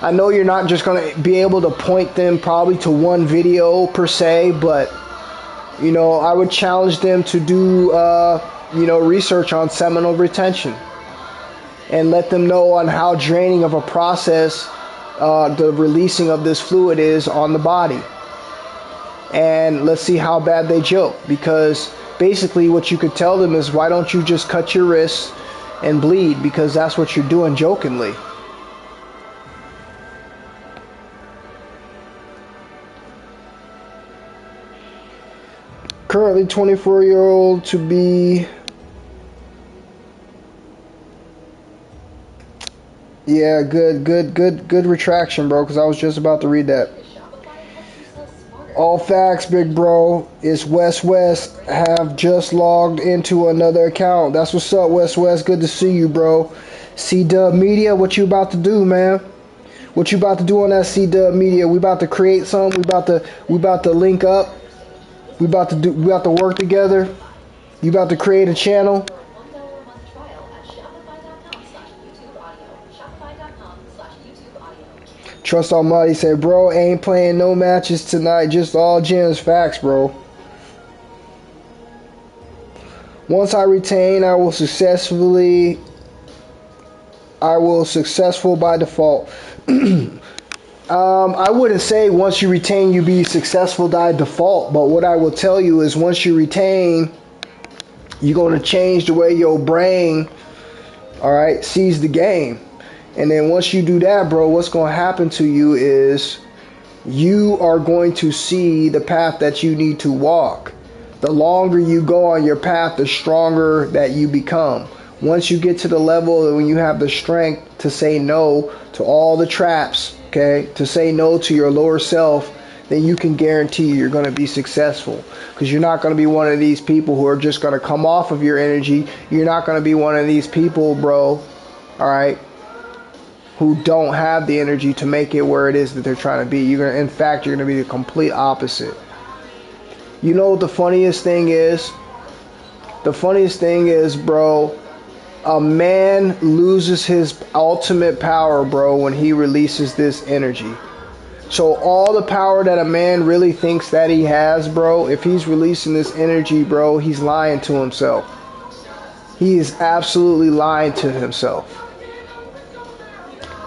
I know you're not just going to be able to point them probably to one video per se, but, I would challenge them to do, research on seminal retention, and let them know on how draining of a process the releasing of this fluid is on the body. And let's see how bad they joke, because basically what you could tell them is, why don't you just cut your wrists and bleed, because that's what you're doing jokingly. Currently 24-year-old to be... Yeah, good retraction, bro, because I was just about to read that. All facts, big bro. It's West. Have just logged into another account. That's what's up, West. Good to see you, bro. C-Dub Media, what you about to do, man? What you about to do on that C-Dub Media? We about to create something. We about to link up. We about to work together. You about to create a channel. Trust Almighty said, bro, ain't playing no matches tonight, just all gems. Facts, bro. Once I retain, I will successful by default. I wouldn't say once you retain, you be successful by default, but what I will tell you is, once you retain, you're going to change the way your brain, sees the game. And then once you do that, bro, what's going to happen to you is you are going to see the path that you need to walk. The longer you go on your path, the stronger that you become. Once you get to the level when you have the strength to say no to all the traps, to say no to your lower self, then you can guarantee you're going to be successful. Because you're not going to be one of these people who are just going to come off of your energy. You're not going to be one of these people, bro, who don't have the energy to make it where it is that they're trying to be. In fact, you're gonna be the complete opposite. You know what the funniest thing is? The funniest thing is, bro, a man loses his ultimate power, bro, when he releases this energy. So all the power that a man really thinks that he has, bro, if he's releasing this energy, bro, he's lying to himself. He is absolutely lying to himself.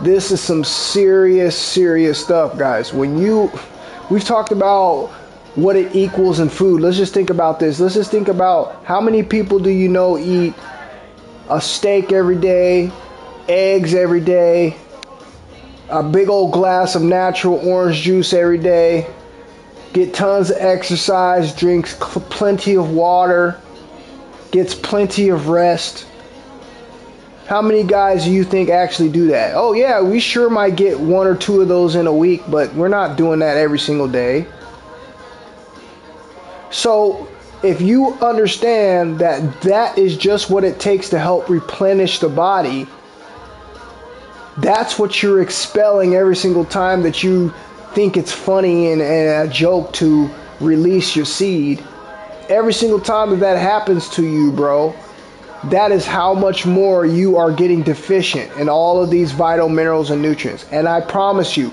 This is some serious, serious stuff, guys. We've talked about what it equals in food. Let's just think about this. Let's just think about how many people do you know eat a steak every day, eggs every day, a big old glass of natural orange juice every day, get tons of exercise, drinks plenty of water, gets plenty of rest. How many guys do you think actually do that? Oh yeah, we sure might get 1 or 2 of those in a week, but we're not doing that every single day. So if you understand that that is just what it takes to help replenish the body, that's what you're expelling every single time that you think it's funny and a joke to release your seed. Every single time that happens to you, bro, that is how much more you are getting deficient in all of these vital minerals and nutrients. And I promise you,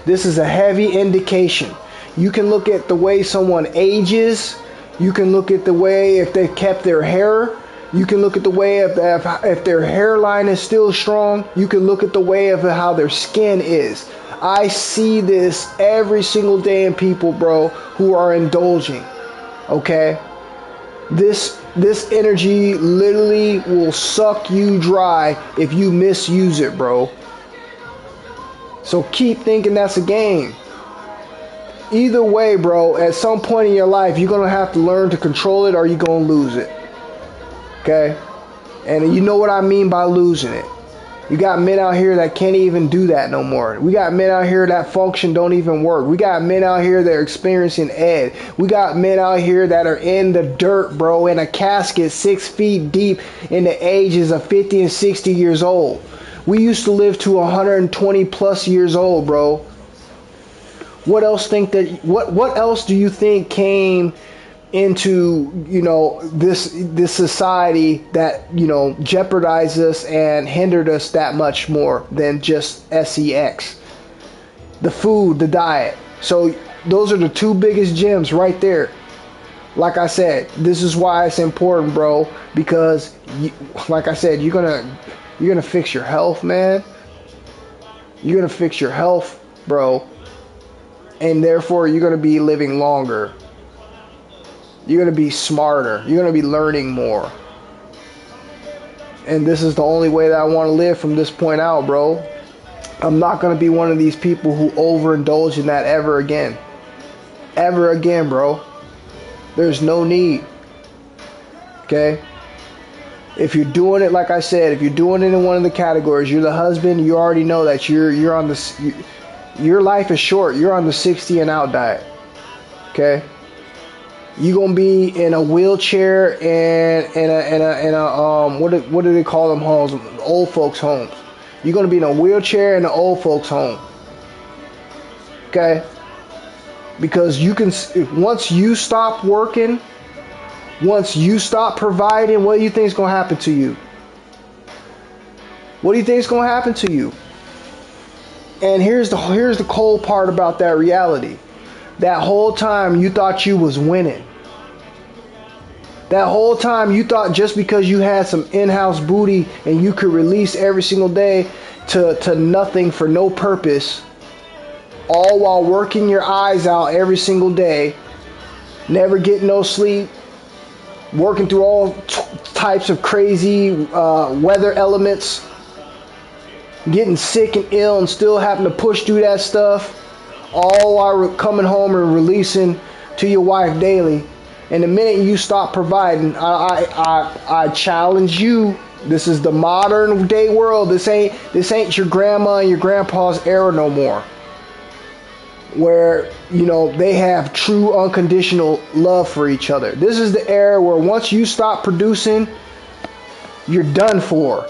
this is a heavy indication. You can look at the way someone ages. You can look at the way if they've kept their hair. You can look at the way if their hairline is still strong. You can look at the way of how their skin is. I see this every single day in people, bro, who are indulging. Okay? This energy literally will suck you dry if you misuse it, bro. So keep thinking that's a game. Either way, bro, at some point in your life, you're going to have to learn to control it or you're going to lose it. Okay? And you know what I mean by losing it. You got men out here that can't even do that no more. We got men out here that function don't even work. We got men out here that are experiencing ed. We got men out here that are in the dirt, bro, in a casket 6 feet deep in the ages of 50 and 60 years old. We used to live to 120 plus years old, bro. What else do you think came into, you know, this society that, you know, jeopardized us and hindered us that much more than just sex? The food, the diet. So those are the 2 biggest gems right there. Like I said, this is why it's important, bro, because like I said, you're gonna fix your health, man. You're gonna fix your health, bro, and therefore you're gonna be living longer. You're going to be smarter. You're going to be learning more. And this is the only way that I want to live from this point out, bro. I'm not going to be one of these people who overindulge in that ever again. Ever again, bro. There's no need. Okay? If you're doing it, like I said, if you're doing it in one of the categories, you're the husband, you already know that you're on the... Your life is short. You're on the 60 and out diet. Okay? You're gonna be in a wheelchair and in a what do they call them homes? Old folks homes. You're gonna be in a wheelchair in an old folks home. Okay? Because you can, once you stop working, once you stop providing, what do you think is gonna happen to you? What do you think is gonna happen to you? And here's the cold part about that reality. That whole time you thought you was winning. That whole time you thought just because you had some in-house booty and you could release every single day to nothing for no purpose, all while working your eyes out every single day, never getting no sleep, working through all types of crazy weather elements, getting sick and ill and still having to push through that stuff, all while coming home and releasing to your wife daily. And the minute you stop providing, I challenge you. This is the modern day world. This ain't your grandma and your grandpa's era no more. Where, you know, they have true unconditional love for each other. This is the era where once you stop producing, you're done for.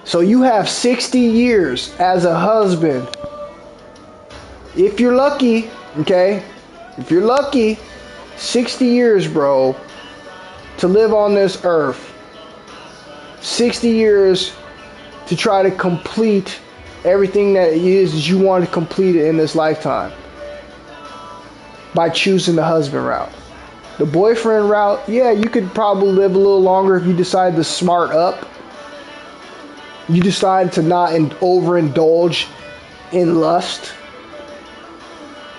So you have 60 years as a husband. If you're lucky, okay? If you're lucky, 60 years, bro, to live on this earth. 60 years to try to complete everything that it is that you want to complete it in this lifetime by choosing the husband route. The boyfriend route, yeah, you could probably live a little longer if you decide to smart up. You decide to not overindulge in lust.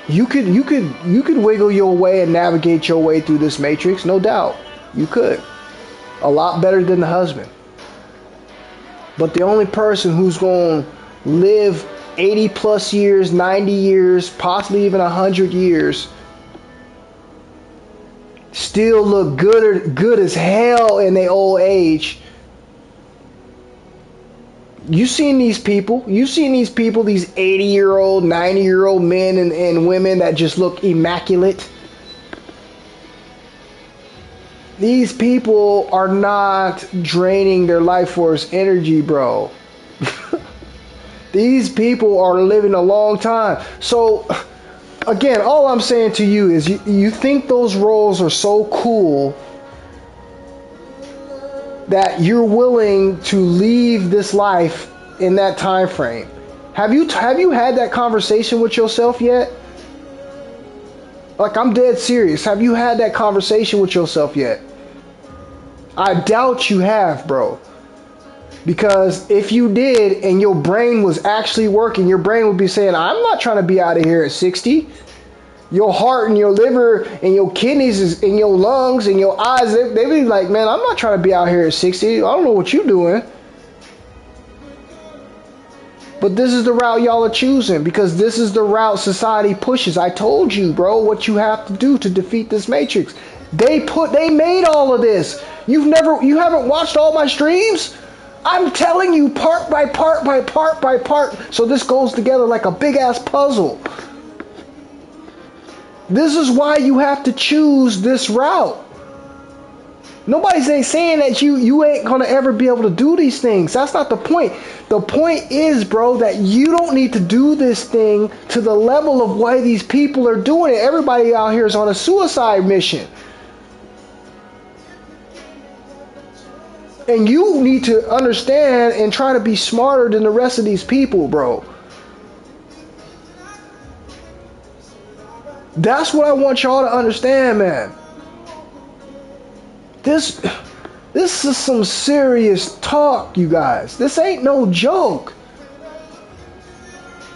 You could wiggle your way and navigate your way through this matrix, no doubt. You could. A lot better than the husband. But the only person who's going to live 80 plus years, 90 years, possibly even 100 years, still look good as hell in their old age. You've seen these people, these 80-year-old, 90-year-old men and women that just look immaculate. These people are not draining their life force energy, bro. These people are living a long time. So, again, all I'm saying to you is you think those roles are so cool that you're willing to leave this life in that time frame. Have you had that conversation with yourself yet? Like, I'm dead serious. Have you had that conversation with yourself yet? I doubt you have, bro. Because if you did and your brain was actually working, your brain would be saying, I'm not trying to be out of here at 60. Your heart and your liver and your kidneys and your lungs and your eyes, they be like, man, I'm not trying to be out here at 60. I don't know what you're doing. But this is the route y'all are choosing, because this is the route society pushes. I told you, bro, what you have to do to defeat this matrix. They made all of this. You haven't watched all my streams? I'm telling you part by part by part by part. So this goes together like a big ass puzzle. This is why you have to choose this route. Nobody's saying that you ain't gonna ever be able to do these things. That's not the point. The point is, bro, that you don't need to do this thing to the level of why these people are doing it. Everybody out here is on a suicide mission. And you need to understand and try to be smarter than the rest of these people, bro. That's what I want y'all to understand, man. This is some serious talk, you guys. This ain't no joke.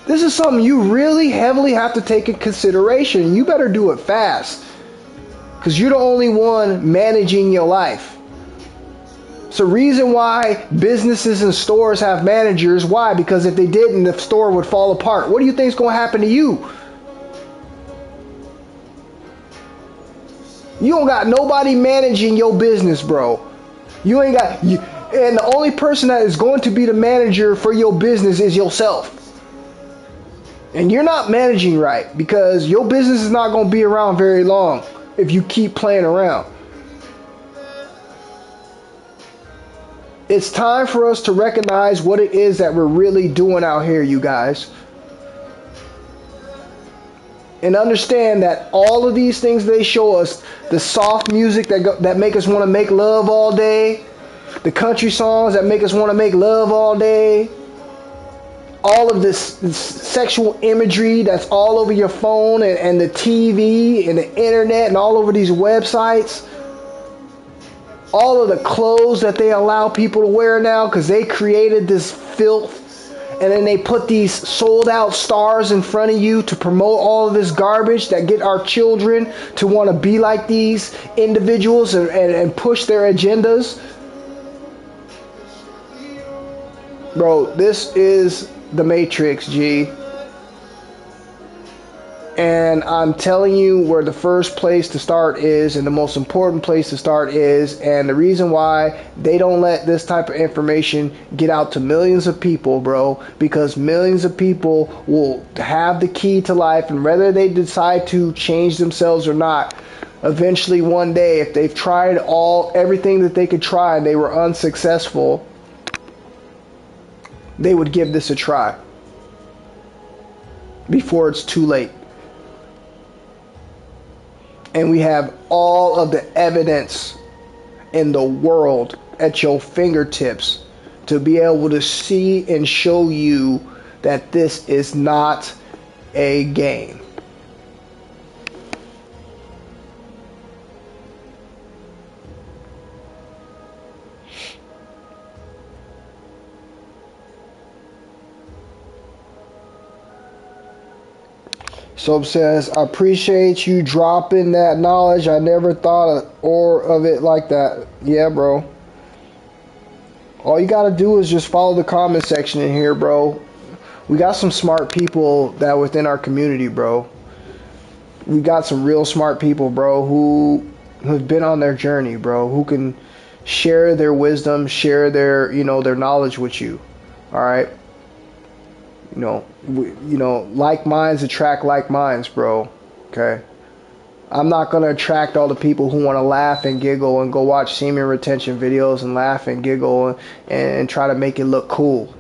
This is something you really heavily have to take in consideration. You better do it fast, because you're the only one managing your life. It's the reason why businesses and stores have managers. Why? Because if they didn't, the store would fall apart. What do you think is going to happen to you? You don't got nobody managing your business, bro. You ain't got you, and the only person that is going to be the manager for your business is yourself. And you're not managing right, because your business is not going to be around very long if you keep playing around. It's time for us to recognize what it is that we're really doing out here, you guys. And understand that all of these things they show us, the soft music that make us want to make love all day, the country songs that make us want to make love all day, all of this sexual imagery that's all over your phone and the TV and the internet and all over these websites, all of the clothes that they allow people to wear now because they created this filth. And then they put these sold out stars in front of you to promote all of this garbage that get our children to want to be like these individuals and push their agendas. Bro, this is the Matrix, G. And I'm telling you where the first place to start is, and the most important place to start is, and the reason why they don't let this type of information get out to millions of people, bro, because millions of people will have the key to life, and whether they decide to change themselves or not, eventually one day, if they've tried everything that they could try and they were unsuccessful, they would give this a try before it's too late. And we have all of the evidence in the world at your fingertips to be able to see and show you that this is not a game. Soap says, I appreciate you dropping that knowledge. I never thought of it like that. Yeah, bro. All you gotta do is just follow the comment section in here, bro. We got some smart people that within our community, bro. We got some real smart people, bro, who have been on their journey, bro, who can share their wisdom, share their, their knowledge with you. All right. Like minds attract like minds, bro. Okay. I'm not going to attract all the people who want to laugh and giggle and go watch semen retention videos and laugh and giggle and try to make it look cool.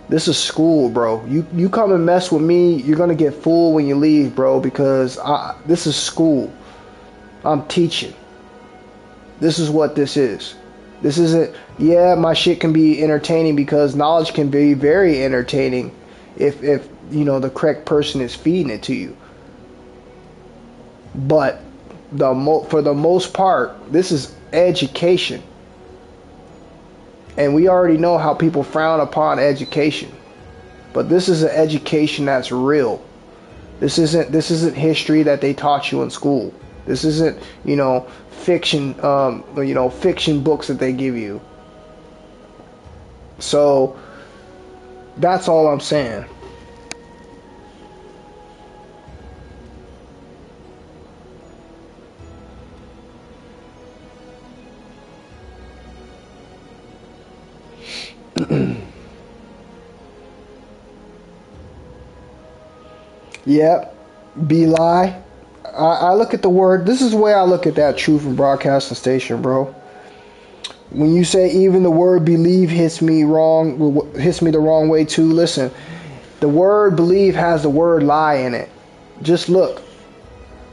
This is school, bro. You come and mess with me, you're going to get fooled when you leave, bro, because this is school. I'm teaching. This is what this is. This isn't, yeah, my shit can be entertaining because knowledge can be very entertaining if the correct person is feeding it to you. But for the most part, this is education. And we already know how people frown upon education. But this is an education that's real. This isn't history that they taught you in school. This isn't, fiction, fiction books that they give you. So that's all I'm saying. Yep, be-lie. I look at the word, this is the way I look at that Truth and Broadcasting Station, bro. When you say even the word believe hits me the wrong way too, listen, the word believe has the word lie in it. Just look.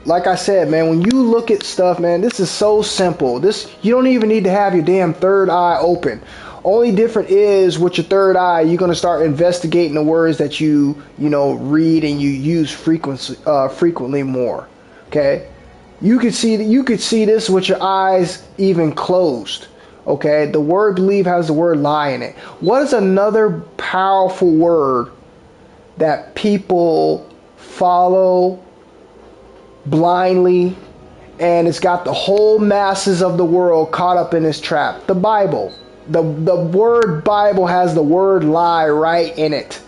Like I said, man, when you look at stuff, man, this is so simple. You don't even need to have your damn third eye open. Only different is with your third eye, you're going to start investigating the words that you read and you use frequently more. Okay? You could see this with your eyes even closed. Okay? The word believe has the word lie in it. What is another powerful word that people follow blindly, and it's got the whole masses of the world caught up in this trap? The Bible. The word Bible has the word lie right in it.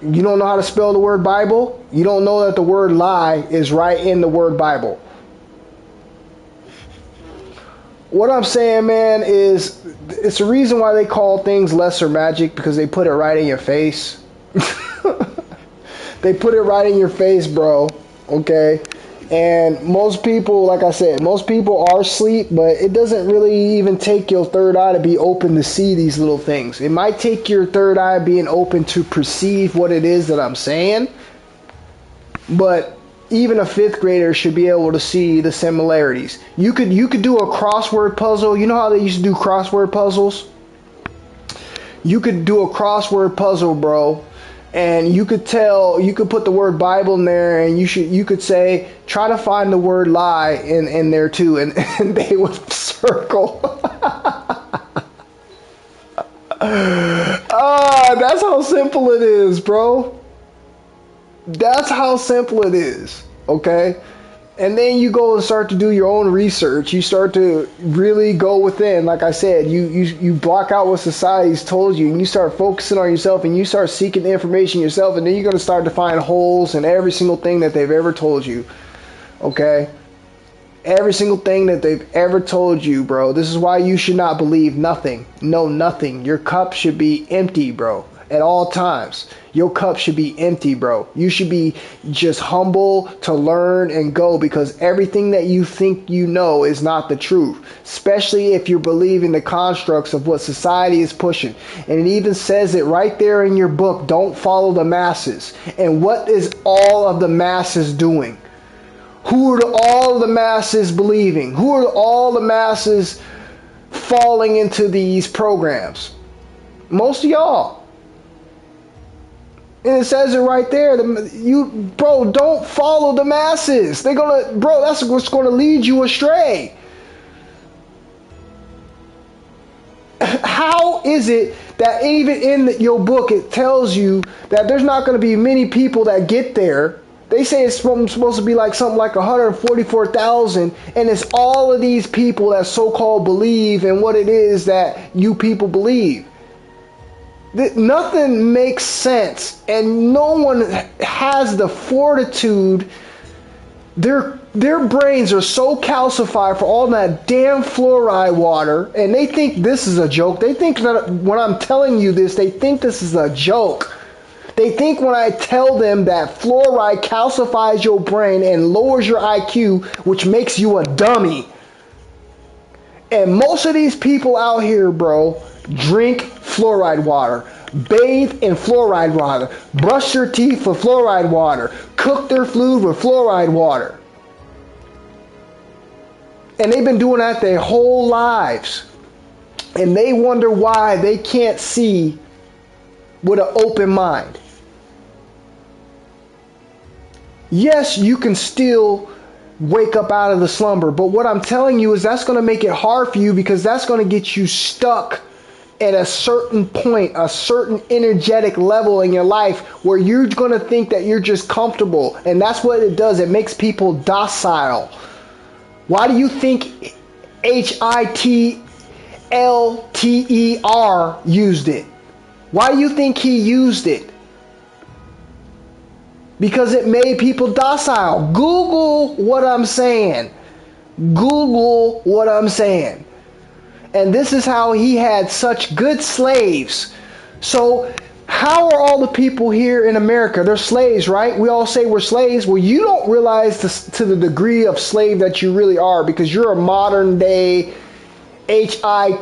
You don't know how to spell the word Bible? You don't know that the word lie is right in the word Bible. What I'm saying, man, is it's the reason why they call things lesser magic, because they put it right in your face. They put it right in your face, bro. Okay? And most people, like I said, most people are asleep, but it doesn't really even take your third eye to be open to see these little things. It might take your third eye being open to perceive what it is that I'm saying, but even a fifth grader should be able to see the similarities. You could do a crossword puzzle. You know how they used to do crossword puzzles? You could do a crossword puzzle, bro. And you could put the word Bible in there, and you could say, try to find the word lie in there too, and they would circle. That's how simple it is, bro. That's how simple it is, okay? And then you go and start to do your own research. You start to really go within. Like I said, you block out what society's told you, and you start focusing on yourself, and you start seeking the information yourself, and then you're going to start to find holes in every single thing that they've ever told you. Okay? Every single thing that they've ever told you, bro. This is why you should not believe nothing. No, nothing. Your cup should be empty, bro. at all times. Your cup should be empty, bro. You should be just humble to learn and go, because everything that you think you know is not the truth, especially if you're believing the constructs of what society is pushing. And it even says it right there in your book, don't follow the masses. And what is all of the masses doing? Who are all the masses believing? Who are all the masses falling into these programs? Most of y'all. And it says it right there. Bro, don't follow the masses. That's what's gonna lead you astray. How is it that even in your book it tells you that there's not going to be many people that get there? They say it's supposed to be like something like 144,000, and it's all of these people that so-called believe in what it is that you people believe. Nothing makes sense, and no one has the fortitude. Their brains are so calcified for all that damn fluoride water, and they think this is a joke. They think that when I'm telling you this, they think this is a joke. They think when I tell them that fluoride calcifies your brain and lowers your IQ, which makes you a dummy. And most of these people out here, bro, drink fluoride water, bathe in fluoride water, brush their teeth with fluoride water, cook their food with fluoride water. And they've been doing that their whole lives. And they wonder why they can't see with an open mind. Yes, you can still wake up out of the slumber, but what I'm telling you is that's going to make it hard for you, because that's going to get you stuck at a certain point, a certain energetic level in your life where you're going to think that you're just comfortable. And that's what it does. It makes people docile. Why do you think Hitler used it? Why do you think he used it? Because it made people docile. Google what I'm saying. Google what I'm saying. And this is how he had such good slaves. So how are all the people here in America? They're slaves, right? We all say we're slaves. Well, you don't realize this, to the degree of slave that you really are, because you're a modern day Hitler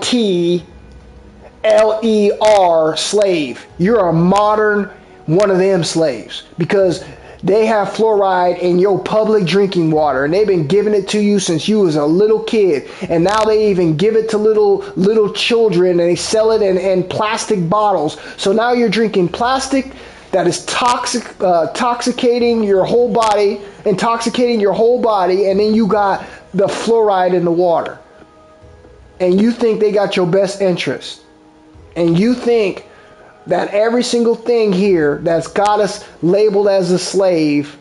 slave. You're a modern one of them slaves, because they have fluoride in your public drinking water, and they've been giving it to you since you was a little kid, and now they even give it to little children, and they sell it in plastic bottles. So now you're drinking plastic that is intoxicating your whole body, and then you got the fluoride in the water, and you think they got your best interest, and you think that every single thing here that's got us labeled as a slave,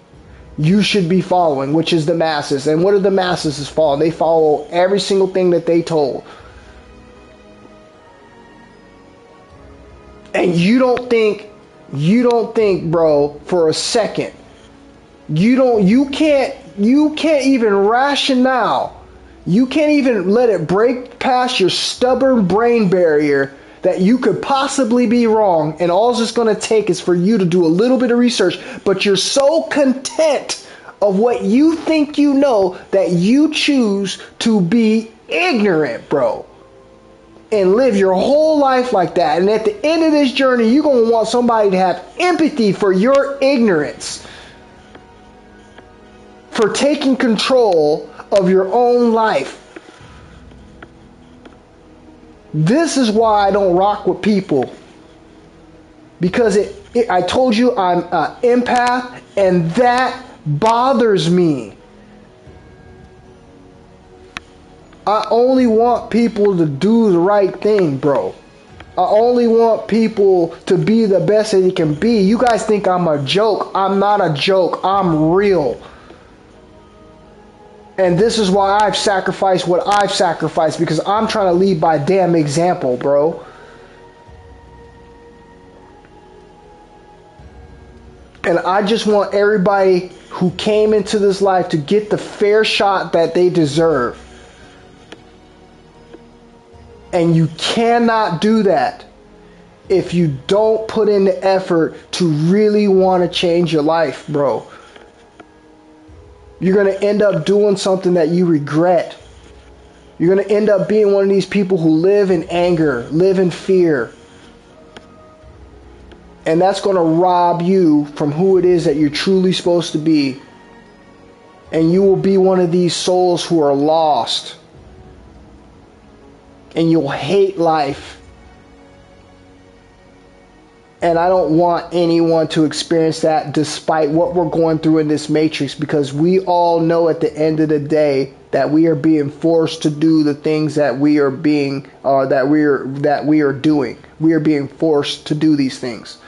you should be following, which is the masses. And what do the masses follow? They follow every single thing that they told. And you don't think, bro, for a second. You can't even rationale. You can't even let it break past your stubborn brain barrier that you could possibly be wrong, and all it's going to take is for you to do a little bit of research, but you're so content of what you think you know that you choose to be ignorant, bro, and live your whole life like that. And at the end of this journey, you're going to want somebody to have empathy for your ignorance, for taking control of your own life. This is why I don't rock with people, because I told you I'm an empath, and that bothers me. I only want people to do the right thing, bro. I only want people to be the best that they can be. You guys think I'm a joke. I'm not a joke. I'm real. And this is why I've sacrificed what I've sacrificed, because I'm trying to lead by damn example, bro. And I just want everybody who came into this life to get the fair shot that they deserve. And you cannot do that if you don't put in the effort to really want to change your life, bro. You're going to end up doing something that you regret. You're going to end up being one of these people who live in anger, live in fear. And that's going to rob you from who it is that you're truly supposed to be. And you will be one of these souls who are lost. And you'll hate life. And I don't want anyone to experience that despite what we're going through in this matrix, because we all know at the end of the day that we are being forced to do the things that we are being that we are doing. We are being forced to do these things.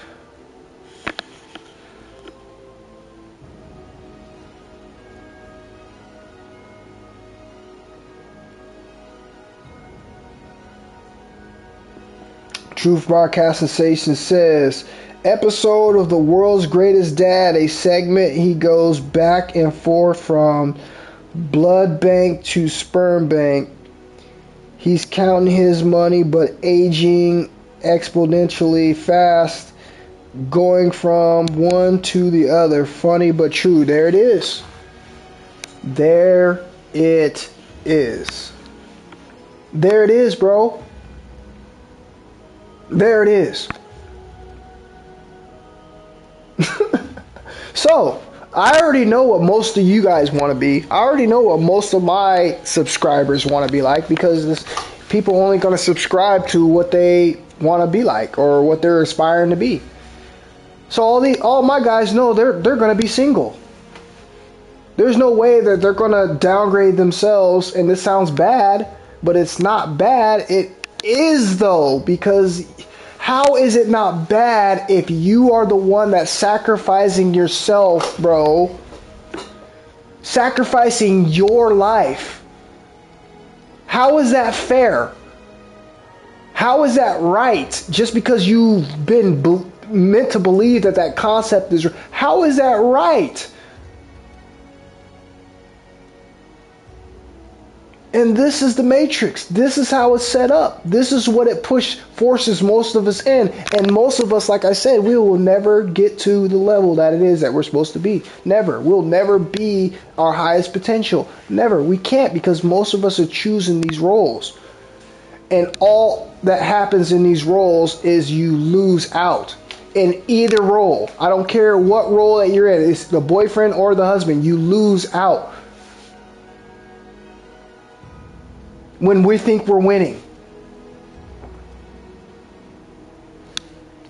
Truth Broadcast Sensation says, episode of The World's Greatest Dad, a segment he goes back and forth from blood bank to sperm bank. He's counting his money but aging exponentially fast, going from one to the other. Funny but true. There it is. There it is. There it is, bro. There it is. So, I already know what most of you guys want to be. I already know what most of my subscribers want to be like, because people only going to subscribe to what they want to be like or what they're aspiring to be. So all my guys know they're going to be single. There's no way that they're going to downgrade themselves, and this sounds bad, but it's not bad. It is though, because how is it not bad if you are the one that's sacrificing yourself, bro? Sacrificing your life. How is that fair? How is that right? Just because you've been meant to believe that concept is, how is that right? And this is the matrix. This is how it's set up. This is what it forces most of us in. And most of us, like I said, we will never get to the level that it is that we're supposed to be. Never. We'll never be our highest potential. Never. We can't, because most of us are choosing these roles. And all that happens in these roles is you lose out. In either role. I don't care what role that you're in. It's the boyfriend or the husband. You lose out when we think we're winning.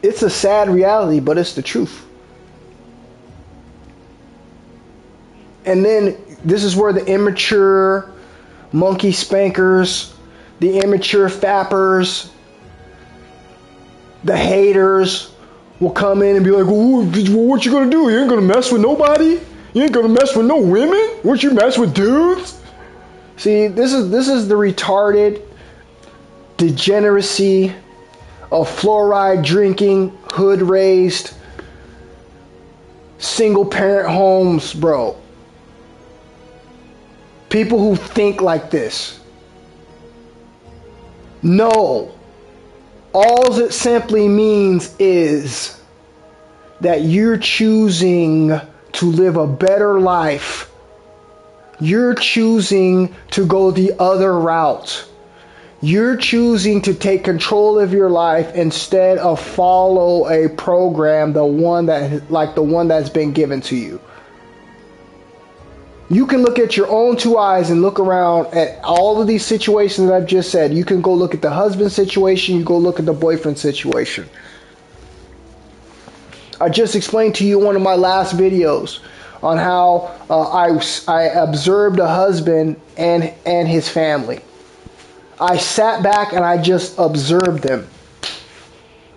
It's a sad reality, but it's the truth. And then this is where the immature monkey spankers, the immature fappers, the haters will come in and be like, well, what you gonna do? You ain't gonna mess with nobody? You ain't gonna mess with no women? What, you mess with dudes? See, this is the retarded degeneracy of fluoride drinking, hood raised, single parent homes, bro. People who think like this. No. All it simply means is that you're choosing to live a better life. You're choosing to go the other route. You're choosing to take control of your life instead of follow a program, the one that's been given to you. You can look at your own two eyes and look around at all of these situations that I've just said. You can go look at the husband situation. You go look at the boyfriend situation. I just explained to you in one of my last videos on how I observed a husband and his family. I sat back and I just observed them.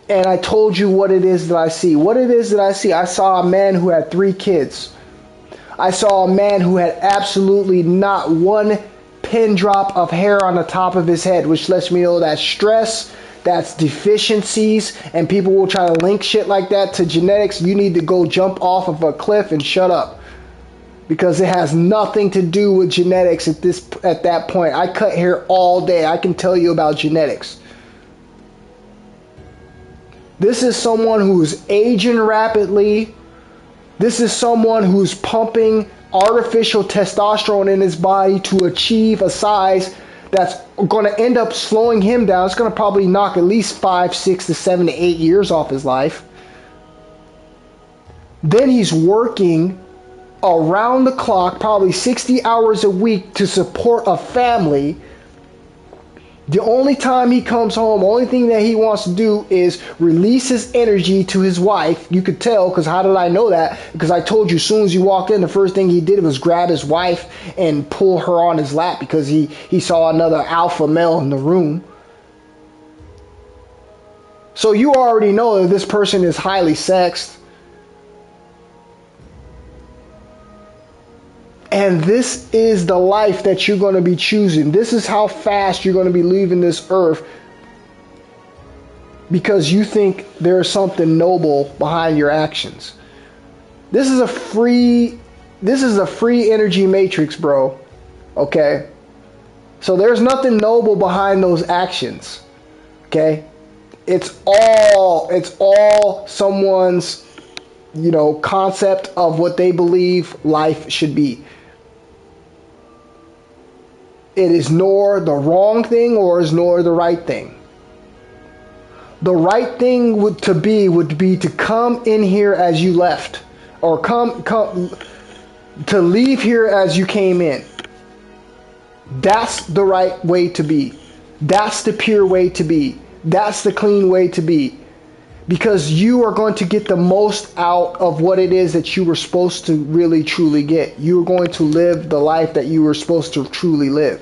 And I told you what it is that I see. What it is that I see. I saw a man who had 3 kids. I saw a man who had absolutely not one pin drop of hair on the top of his head, which lets me know that's stress, that's deficiencies, and people will try to link shit like that to genetics. You need to go jump off of a cliff and shut up, because it has nothing to do with genetics at that point. I cut hair all day. I can tell you about genetics. This is someone who's aging rapidly. This is someone who's pumping artificial testosterone in his body to achieve a size that's going to end up slowing him down. It's going to probably knock at least 5, 6 to 7 to 8 years off his life. Then he's working around the clock, probably 60 hours a week to support a family. The only time he comes home, only thing that he wants to do is release his energy to his wife. You could tell, because how did I know that? Because I told you as soon as you walked in, the first thing he did was grab his wife and pull her on his lap because he saw another alpha male in the room. So you already know that this person is highly sexed. And this is the life that you're going to be choosing. This is how fast you're going to be leaving this earth because you think there's something noble behind your actions. This is a free energy matrix, bro. Okay? So there's nothing noble behind those actions. Okay? It's all someone's, concept of what they believe life should be. It is nor the wrong thing or is nor the right thing. The right thing would be to come in here as you left, or come to leave here as you came in. That's the right way to be. That's the pure way to be. That's the clean way to be. Because you are going to get the most out of what it is that you were supposed to really truly get. You're going to live the life that you were supposed to truly live.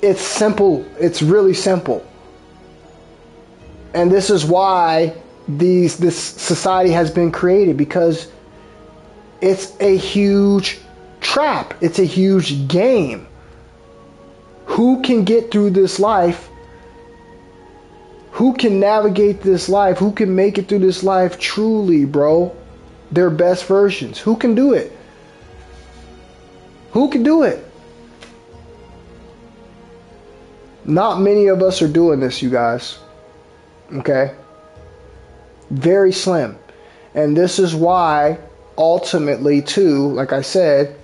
It's simple. It's really simple. And this is why this society has been created, because it's a huge trap. It's a huge game. Who can get through this life? Who can navigate this life? Who can make it through this life truly, bro? Their best versions. Who can do it? Who can do it? Not many of us are doing this, you guys. Okay? Very slim. And this is why, ultimately, too, like I said,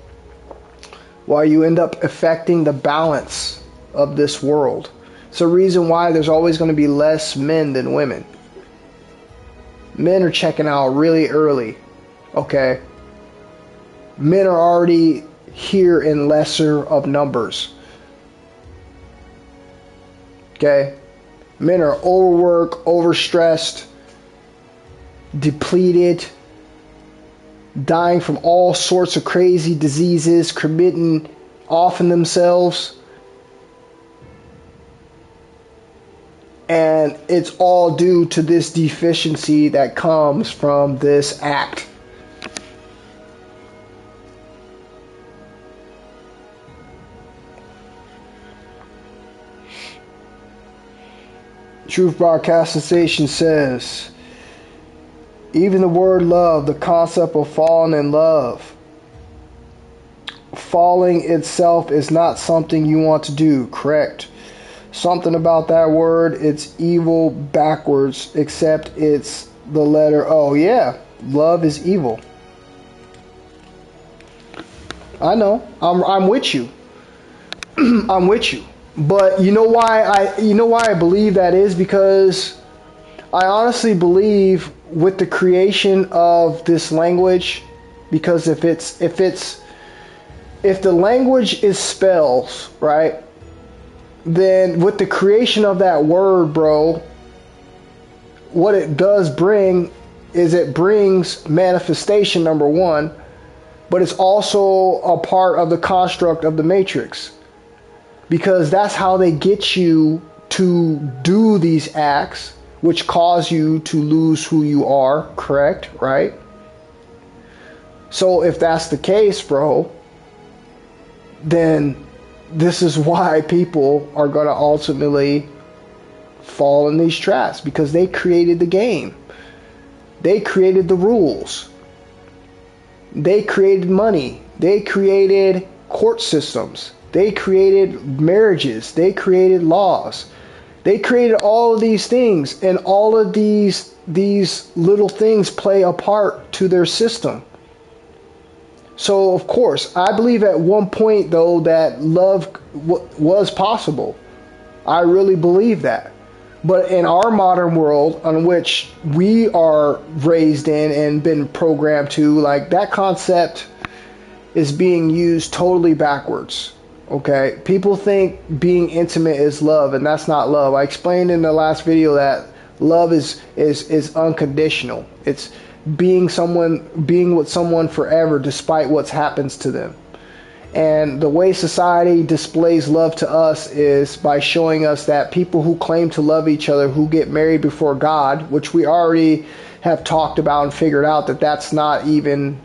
why you end up affecting the balance of this world. It's a reason why there's always going to be less men than women. Men are checking out really early. Okay? Men are already here in lesser of numbers. Okay? Men are overworked, overstressed, depleted, dying from all sorts of crazy diseases, committing offing themselves. And it's all due to this deficiency that comes from this act. Truth Broadcasting Station says, even the word love, the concept of falling in love, falling itself is not something you want to do, correct? Something about that word, it's evil backwards, except it's the letter O. Yeah, love is evil. I know. I'm with you. I'm with you. But you know why I believe that is? Because I honestly believe with the creation of this language, because if the language is spells, right? Then with the creation of that word, bro, what it does bring is it brings manifestation, number one, but it's also a part of the construct of the matrix. Because that's how they get you to do these acts, which cause you to lose who you are, correct? Right? So if that's the case, bro, then this is why people are going to ultimately fall in these traps, because they created the game. They created the rules. They created money. They created court systems. They created marriages. They created laws. They created all of these things, and all of these little things play a part to their system. So, of course, I believe at one point, though, that love was possible. I really believe that. But in our modern world, on which we are raised in and been programmed to, like, that concept is being used totally backwards. Okay? People think being intimate is love, and that's not love. I explained in the last video that love is unconditional. It's being with someone forever despite what happens to them. And the way society displays love to us is by showing us that people who claim to love each other, who get married before God, which we already have talked about and figured out that that's not even,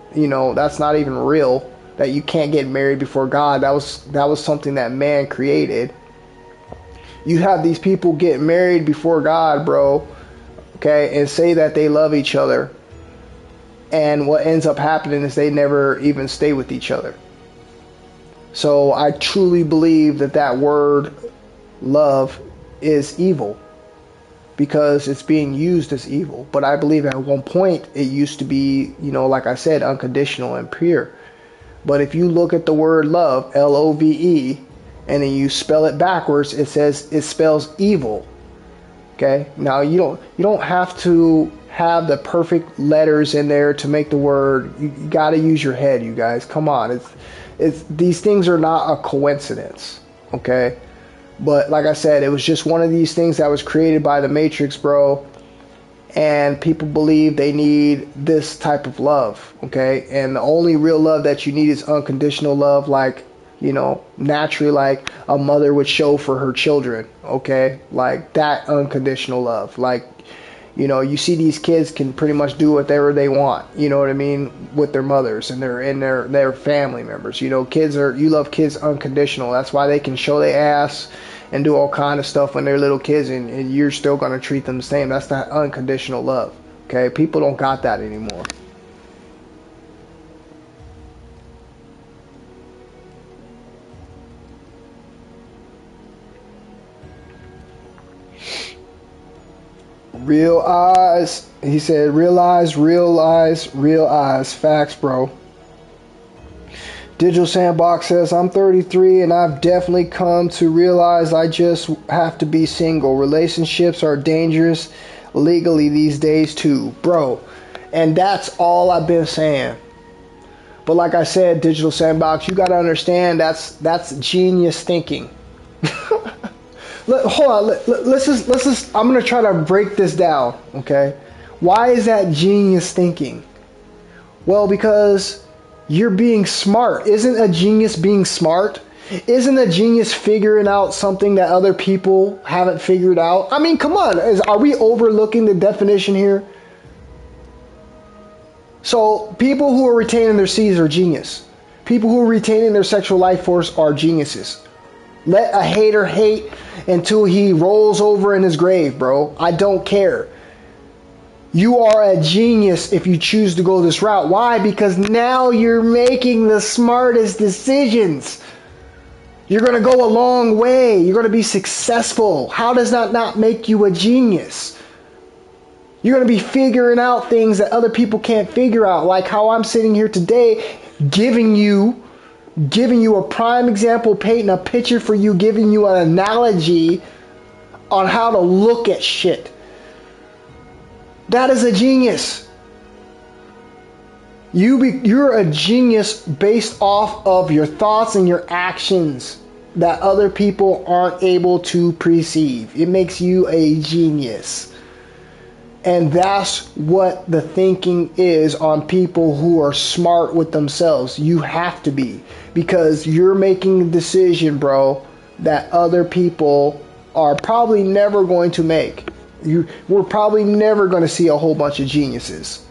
that's not even real, that you can't get married before God. That was something that man created. You have these people get married before God, bro, okay, and say that they love each other. And what ends up happening is they never even stay with each other. So I truly believe that word love is evil because it's being used as evil. But I believe at one point it used to be, like I said, unconditional and pure. But if you look at the word love, Love, and then you spell it backwards, it spells evil. Okay? Now you don't have to have the perfect letters in there to make the word. You got to use your head, you guys. Come on. It's these things are not a coincidence, okay? But like I said, it was just one of these things that was created by the Matrix, bro. And people believe they need this type of love, okay? And the only real love that you need is unconditional love, like, naturally, like a mother would show for her children, okay? Like that unconditional love. Like, you see these kids can pretty much do whatever they want, you know what I mean, with their mothers and their family members. You love kids unconditional. That's why they can show their ass and do all kind of stuff when they're little kids, and you're still going to treat them the same. That's not unconditional love, okay? People don't got that anymore. Realize, he said, realize. Facts, bro. Digital Sandbox says, I'm 33 and I've definitely come to realize I just have to be single. Relationships are dangerous legally these days too, bro. And that's all I've been saying. But like I said, Digital Sandbox, you got to understand that's genius thinking. Hold on, let's just, I'm going to try to break this down, okay? Why is that genius thinking? Well, because you're being smart. Isn't a genius being smart? Isn't a genius figuring out something that other people haven't figured out? I mean, come on, are we overlooking the definition here? So, people who are retaining their C's are genius. People who are retaining their sexual life force are geniuses. Let a hater hate until he rolls over in his grave, bro. I don't care. You are a genius if you choose to go this route. Why? Because now you're making the smartest decisions. You're going to go a long way. You're going to be successful. How does that not make you a genius? You're going to be figuring out things that other people can't figure out. Like how I'm sitting here today giving you a prime example, painting a picture for you, giving you an analogy on how to look at shit. That is a genius. You're a genius based off of your thoughts and your actions that other people aren't able to perceive. It makes you a genius. And that's what the thinking is on people who are smart with themselves. You have to be. Because you're making a decision, bro, that other people are probably never going to make. We're probably never going to see a whole bunch of geniuses.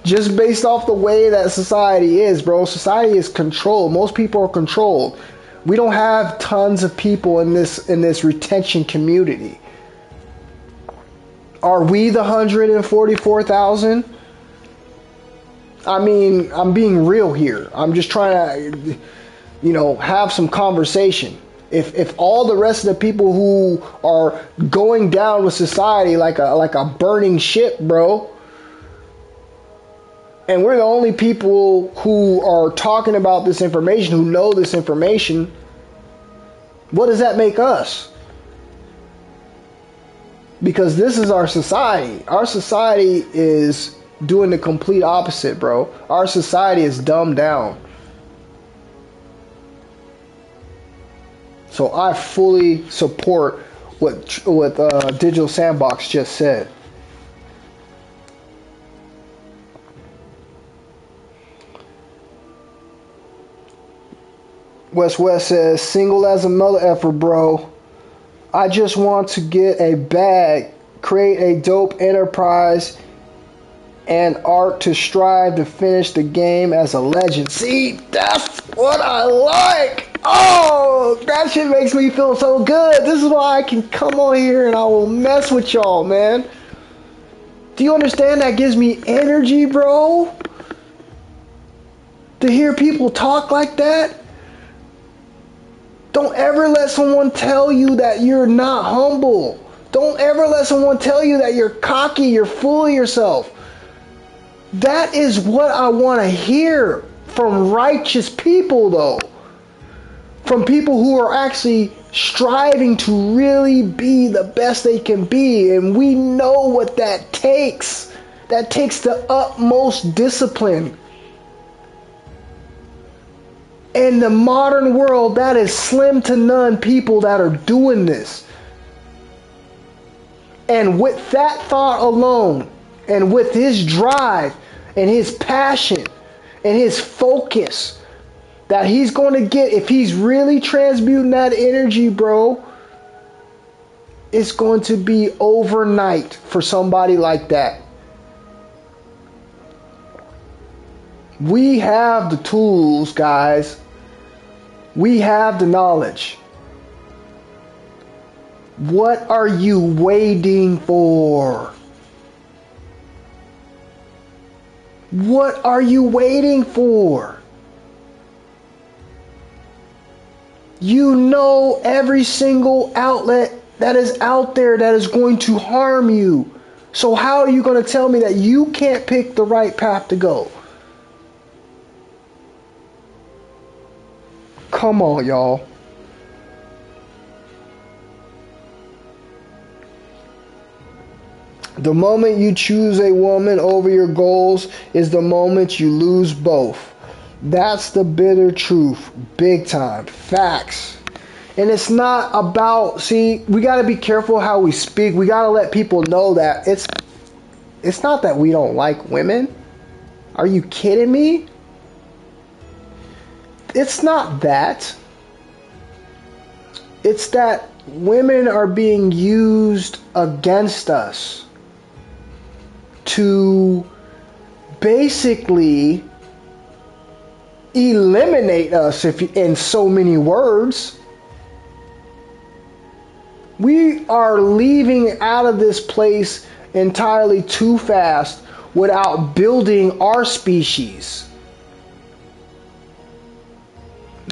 Just based off the way that society is, bro. Society is controlled. Most people are controlled. We don't have tons of people in this retention community. Are we the 144,000? I mean, I'm being real here. I'm just trying to, have some conversation. If all the rest of the people who are going down with society like a burning ship, bro, and we're the only people who are talking about this information, who know this information, what does that make us? Because this is our society. Our society is doing the complete opposite, bro. Our society is dumbed down. So I fully support what Digital Sandbox just said. West says, single as a mother effer, bro. I just want to get a bag, create a dope enterprise, and art to strive to finish the game as a legend. See, that's what I like. Oh, that shit makes me feel so good. This is why I can come on here and I will mess with y'all, man. Do you understand? That gives me energy, bro. To hear people talk like that. Don't ever let someone tell you that you're not humble. Don't ever let someone tell you that you're cocky, you're full of yourself. That is what I want to hear from righteous people, though. From people who are actually striving to really be the best they can be. And we know what that takes. That takes the utmost discipline. In the modern world, that is slim to none people that are doing this. And with that thought alone, and with his drive, and his passion, and his focus, that he's going to get, if he's really transmuting that energy, bro, it's going to be overnight for somebody like that. We have the tools, guys. We have the knowledge. What are you waiting for? What are you waiting for? You know every single outlet that is out there that is going to harm you. So how are you going to tell me that you can't pick the right path to go? Come on, y'all. The moment you choose a woman over your goals is the moment you lose both. That's the bitter truth. Big time. Facts. And it's not about, see, we got to be careful how we speak. We got to let people know that it's not that we don't like women. Are you kidding me? It's not that. It's that women are being used against us to basically eliminate us, if in so many words. We are leaving out of this place entirely too fast without building our species.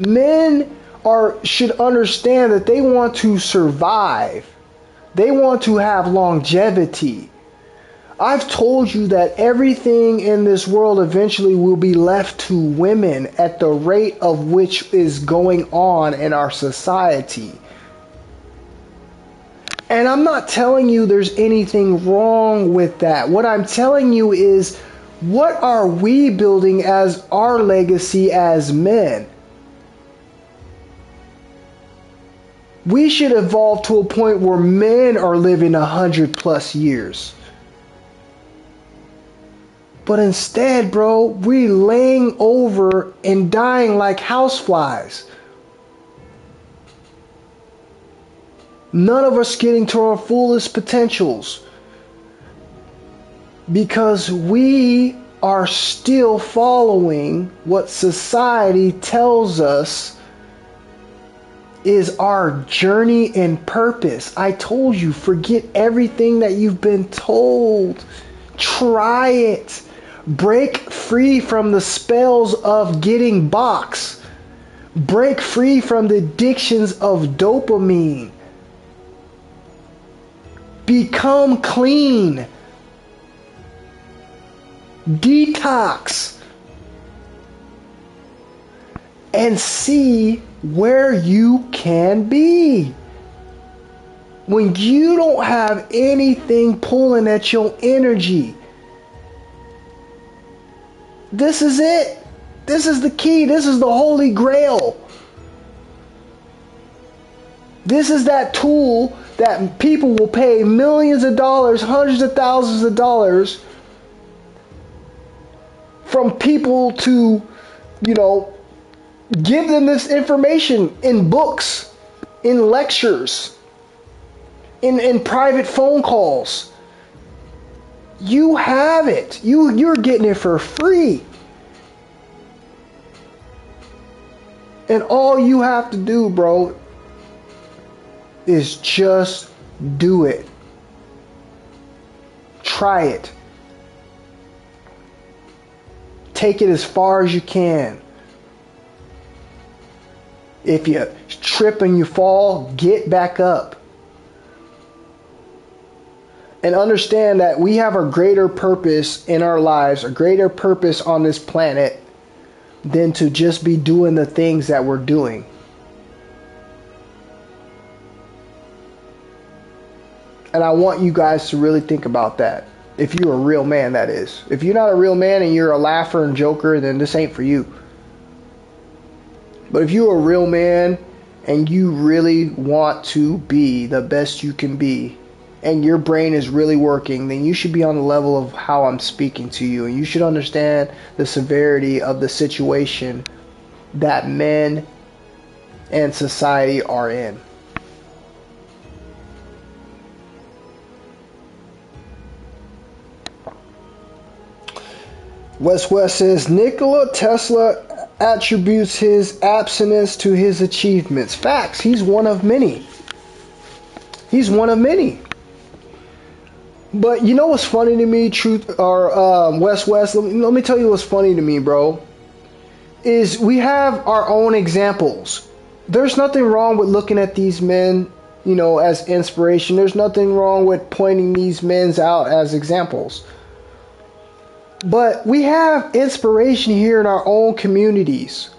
Men should understand that they want to survive. They want to have longevity. I've told you that everything in this world eventually will be left to women at the rate of which is going on in our society. And I'm not telling you there's anything wrong with that. What I'm telling you is, what are we building as our legacy as men? We should evolve to a point where men are living 100+ years. But instead, bro, we laying over and dying like houseflies. None of us getting to our fullest potentials. Because we are still following what society tells us is our journey and purpose. I told you, forget everything that you've been told. Try it. Break free from the spells of getting boxed. Break free from the addictions of dopamine. Become clean. Detox. And see where you can be. When you don't have anything pulling at your energy. This is it. This is the key. This is the holy grail. This is that tool that people will pay millions of dollars, hundreds of thousands of dollars from people to, give them this information in books, in lectures, in private phone calls. You have it. You're getting it for free. And all you have to do, bro, is just do it. Try it. Take it as far as you can. If you trip and you fall, get back up. And understand that we have a greater purpose in our lives, a greater purpose on this planet than to just be doing the things that we're doing. And I want you guys to really think about that. If you're a real man, that is. If you're not a real man and you're a laugher and joker, then this ain't for you. But if you're a real man and you really want to be the best you can be, and your brain is really working, then you should be on the level of how I'm speaking to you. And you should understand the severity of the situation that men and society are in. West says, Nikola Tesla attributes his abstinence to his achievements. Facts. He's one of many. He's one of many. But you know what's funny to me, West? Let me tell you what's funny to me, bro. Is we have our own examples. There's nothing wrong with looking at these men, as inspiration. There's nothing wrong with pointing these men out as examples. But we have inspiration here in our own communities.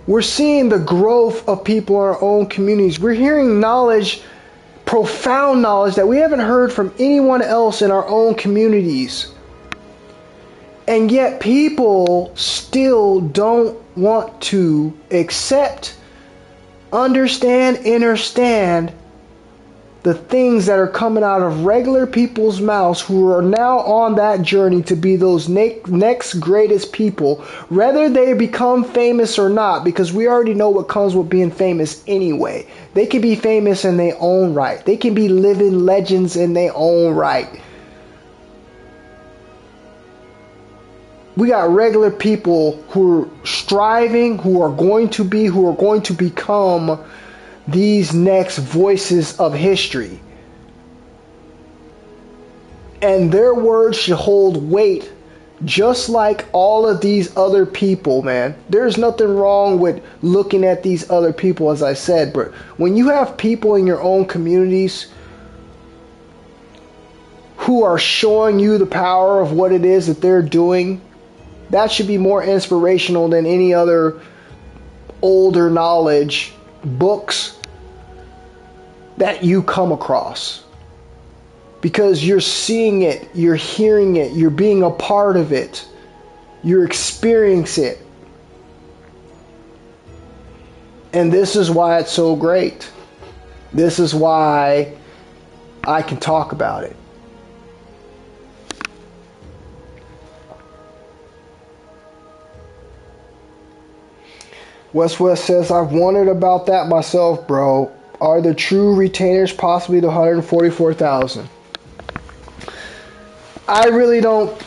We're seeing the growth of people in our own communities. We're hearing knowledge, profound knowledge that we haven't heard from anyone else in our own communities. And yet people still don't want to accept, understand the things that are coming out of regular people's mouths who are now on that journey to be those next greatest people, whether they become famous or not, because we already know what comes with being famous anyway. They can be famous in their own right. They can be living legends in their own right. We got regular people who are striving, who are going to become these next voices of history. And their words should hold weight just like all of these other people, man. There's nothing wrong with looking at these other people, as I said, but when you have people in your own communities who are showing you the power of what it is that they're doing, that should be more inspirational than any other older knowledge, books that you come across. Because you're seeing it, you're hearing it, you're being a part of it, you're experiencing it. And this is why it's so great. This is why I can talk about it. West says, I've wondered about that myself, bro. Are the true retainers possibly the 144,000? I really don't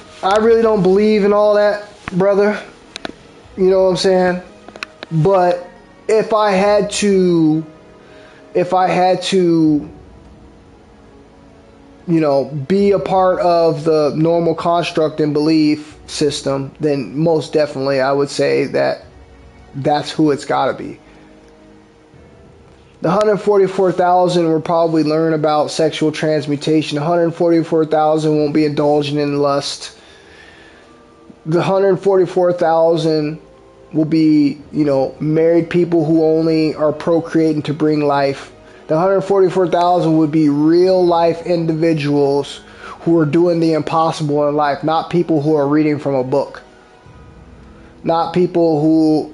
believe in all that, brother. You know what I'm saying? But if I had to, be a part of the normal construct and belief system, then most definitely I would say that That's who it's got to be. The 144,000 will probably learn about sexual transmutation. 144,000 won't be indulging in lust. The 144,000 will be, married people who only are procreating to bring life. The 144,000 would be real life individuals who are doing the impossible in life, not people who are reading from a book. Not people who,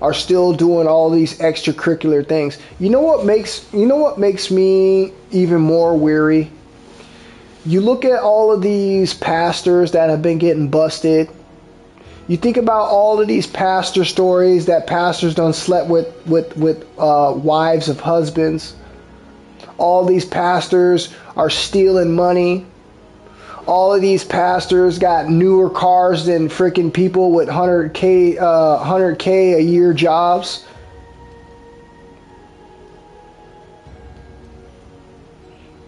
are still doing all these extracurricular things. You know what makes me even more weary? You look at all of these pastors that have been getting busted. You think about all of these pastor stories that pastors done slept with wives of husbands. All these pastors are stealing money. All of these pastors got newer cars than freaking people with 100K a year jobs.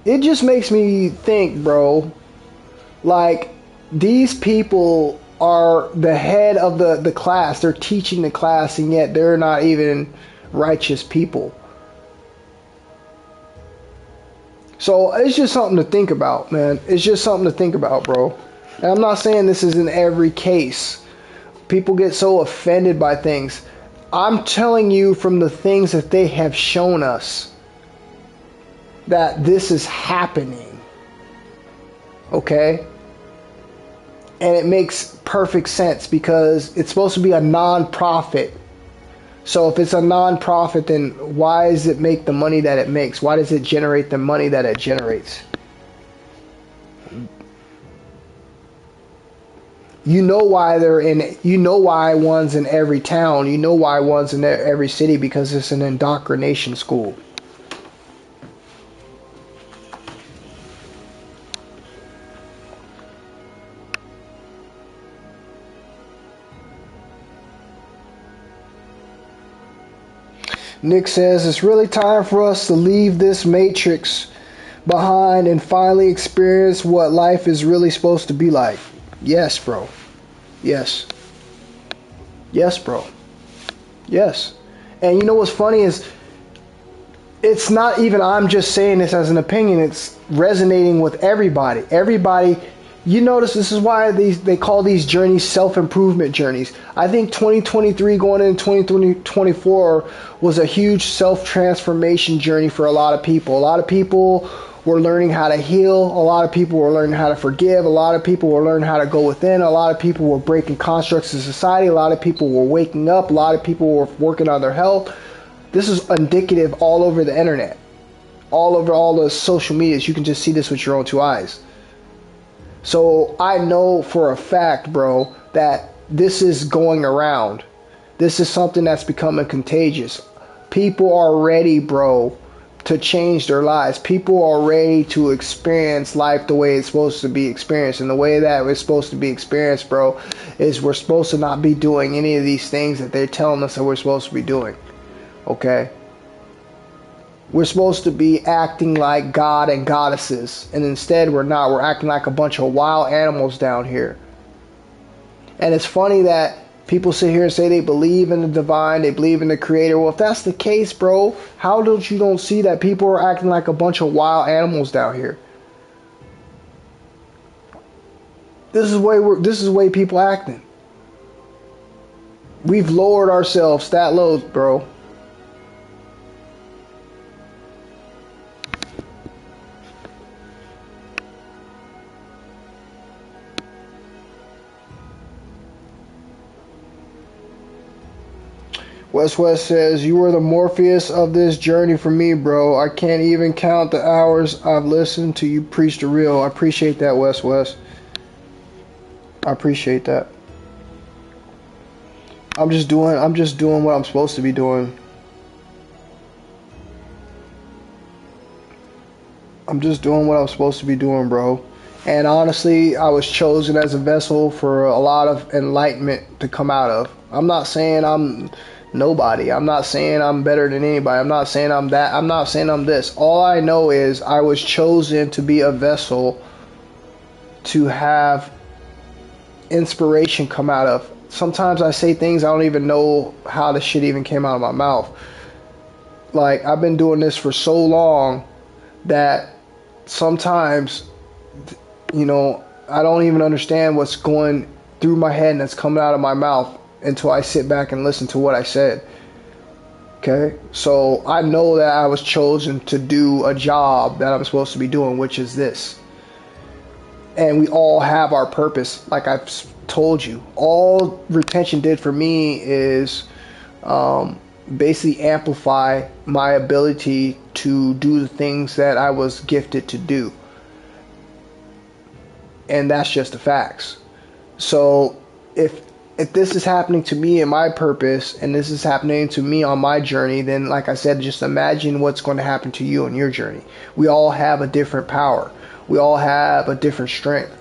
It just makes me think, bro, like these people are the head of the class. They're teaching the class, and yet they're not even righteous people. So it's just something to think about, man. It's just something to think about, bro. And I'm not saying this is in every case. People get so offended by things. I'm telling you from the things that they have shown us that this is happening. Okay? And it makes perfect sense because it's supposed to be a non-profit. So if it's a non-profit, then why does it make the money that it makes? Why does it generate the money that it generates? You know why one's in every town. You know why one's in every city, because it's an indoctrination school. Nick says, it's really time for us to leave this matrix behind and finally experience what life is really supposed to be like. Yes, bro. Yes. Yes, bro. Yes. And you know what's funny is, it's not even I'm just saying this as an opinion. It's resonating with everybody. Everybody. You notice this is why they call these journeys self-improvement journeys. I think 2023 going into 2024 was a huge self-transformation journey for a lot of people. A lot of people were learning how to heal. A lot of people were learning how to forgive. A lot of people were learning how to go within. A lot of people were breaking constructs of society. A lot of people were waking up. A lot of people were working on their health. This is indicative all over the internet. All over all the social medias. You can just see this with your own two eyes. So I know for a fact, bro, that this is going around. This is something that's becoming contagious. People are ready, bro, to change their lives. People are ready to experience life the way it's supposed to be experienced. And the way that it's supposed to be experienced, bro, is we're supposed to not be doing any of these things that they're telling us that we're supposed to be doing. Okay? We're supposed to be acting like God and goddesses, and instead we're not. We're acting like a bunch of wild animals down here. And it's funny that people sit here and say they believe in the divine, they believe in the creator. Well, if that's the case, bro, how don't you see that people are acting like a bunch of wild animals down here? This is the way people acting. We've lowered ourselves that low, bro. West says, you are the Morpheus of this journey for me, bro. I can't even count the hours I've listened to you preach the real. I appreciate that, West. I appreciate that. I'm just doing what I'm supposed to be doing. I'm just doing what I'm supposed to be doing, bro. And honestly, I was chosen as a vessel for a lot of enlightenment to come out of. I'm not saying I'm nobody. I'm not saying I'm better than anybody. I'm not saying I'm that. I'm not saying I'm this. All I know is I was chosen to be a vessel to have inspiration come out of. sometimes I say things I don't even know how the shit even came out of my mouth. Like, I've been doing this for so long that sometimes, I don't even understand what's going through my head and that's coming out of my mouth until I sit back and listen to what I said. Okay, so I know that I was chosen to do a job that I'm supposed to be doing, which is this. And we all have our purpose. Like I've told you, all retention did for me is basically amplify my ability to do the things that I was gifted to do. And that's just the facts. So if this is happening to me in my purpose, and this is happening to me on my journey, then like I said, just imagine what's going to happen to you on your journey. We all have a different power. We all have a different strength.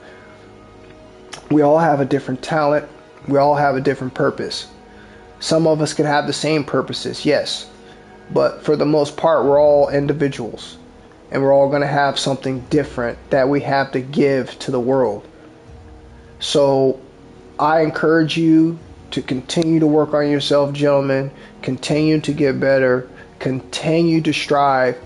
We all have a different talent. We all have a different purpose. Some of us could have the same purposes, yes. But for the most part, we're all individuals. And we're all going to have something different that we have to give to the world. So I encourage you to continue to work on yourself, gentlemen. Continue to get better. Continue to strive.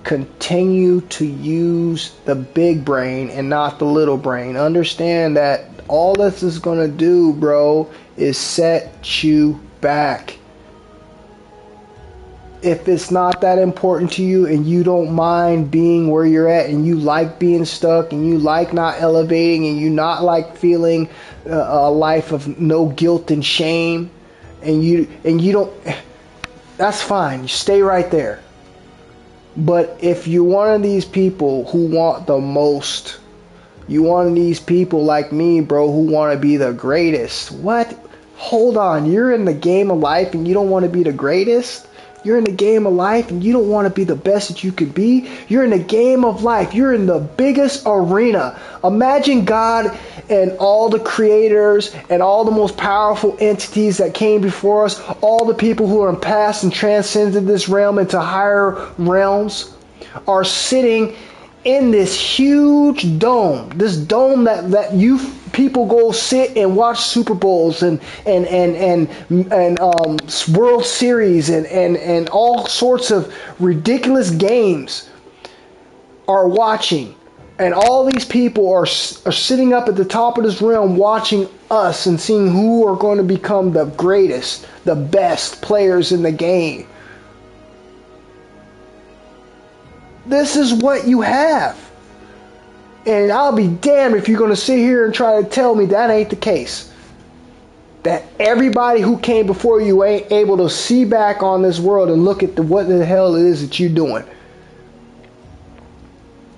Continue to use the big brain and not the little brain. Understand that all this is going to do, bro, is set you back. If it's not that important to you and you don't mind being where you're at and you like being stuck and you like not elevating and you not like feeling a life of no guilt and shame and you don't, that's fine. You stay right there. But if you're one of these people who want the most, you one of these people like me, bro, who want to be the greatest. What? Hold on. You're in the game of life and you don't want to be the greatest? You're in the game of life and you don't want to be the best that you could be? You're in the game of life. You're in the biggest arena. Imagine God and all the creators and all the most powerful entities that came before us, all the people who are in past and transcended this realm into higher realms, are sitting in this huge dome. This dome that you people go sit and watch Super Bowls and World Series and all sorts of ridiculous games are watching. And all these people are sitting up at the top of this realm watching us and seeing who are going to become the greatest, the best players in the game. This is what you have. And I'll be damned if you're going to sit here and try to tell me that ain't the case. That everybody who came before you ain't able to see back on this world and look at what the hell it is that you're doing.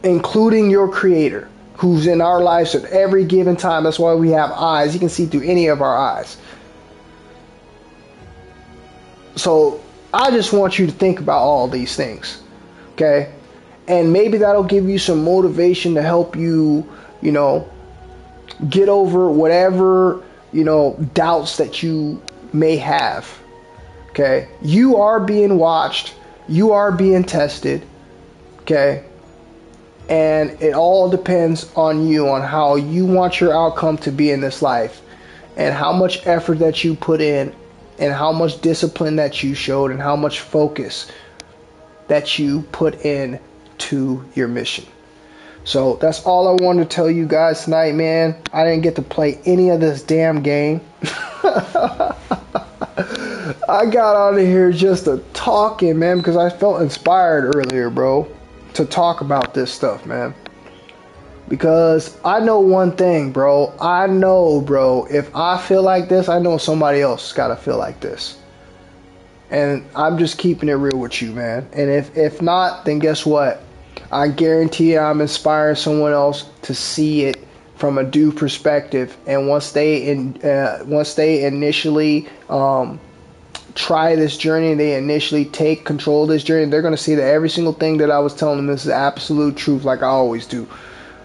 Including your creator, who's in our lives at every given time. That's why we have eyes. He can see through any of our eyes. So I just want you to think about all these things. Okay? And maybe that'll give you some motivation to help you, get over whatever, doubts that you may have. Okay? You are being watched. You are being tested. Okay? And it all depends on you, on how you want your outcome to be in this life. And how much effort that you put in. And how much discipline that you showed. And how much focus that you put in to your mission. So that's all I wanted to tell you guys tonight, man. I didn't get to play any of this damn game. I got out of here just to talking, man, because I felt inspired earlier, bro, to talk about this stuff, man. Because I know one thing, bro. I know, bro, if I feel like this, I know somebody else got to feel like this. And I'm just keeping it real with you, man. And if not, then guess what? I guarantee you I'm inspiring someone else to see it from a due perspective. And once they initially try this journey, they initially take control of this journey, they're going to see that every single thing that I was telling them is absolute truth, like I always do.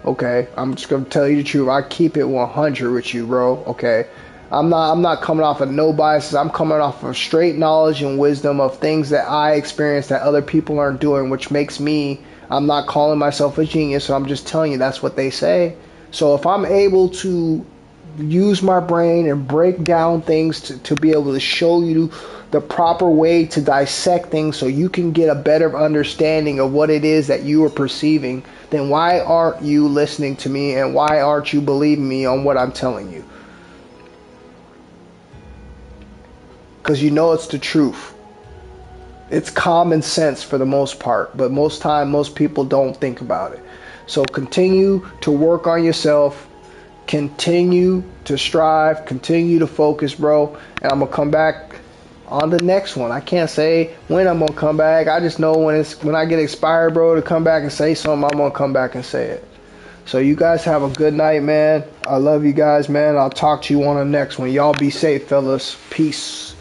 Okay? I'm just going to tell you the truth. I keep it 100 with you, bro. Okay? I'm not coming off of no biases. I'm coming off of straight knowledge and wisdom of things that I experienced that other people aren't doing, which makes me, I'm not calling myself a genius, so I'm just telling you that's what they say. So if I'm able to use my brain and break down things to be able to show you the proper way to dissect things so you can get a better understanding of what it is that you are perceiving, then why aren't you listening to me and why aren't you believing me on what I'm telling you? Because you know it's the truth. It's common sense for the most part, but most people don't think about it. So continue to work on yourself, continue to strive, continue to focus, bro. And I'm gonna come back on the next one. I can't say when I'm gonna come back. I just know when I get expired, bro, to come back and say something, I'm gonna come back and say it. So you guys have a good night, man. I love you guys, man. I'll talk to you on the next one. Y'all be safe, fellas. Peace.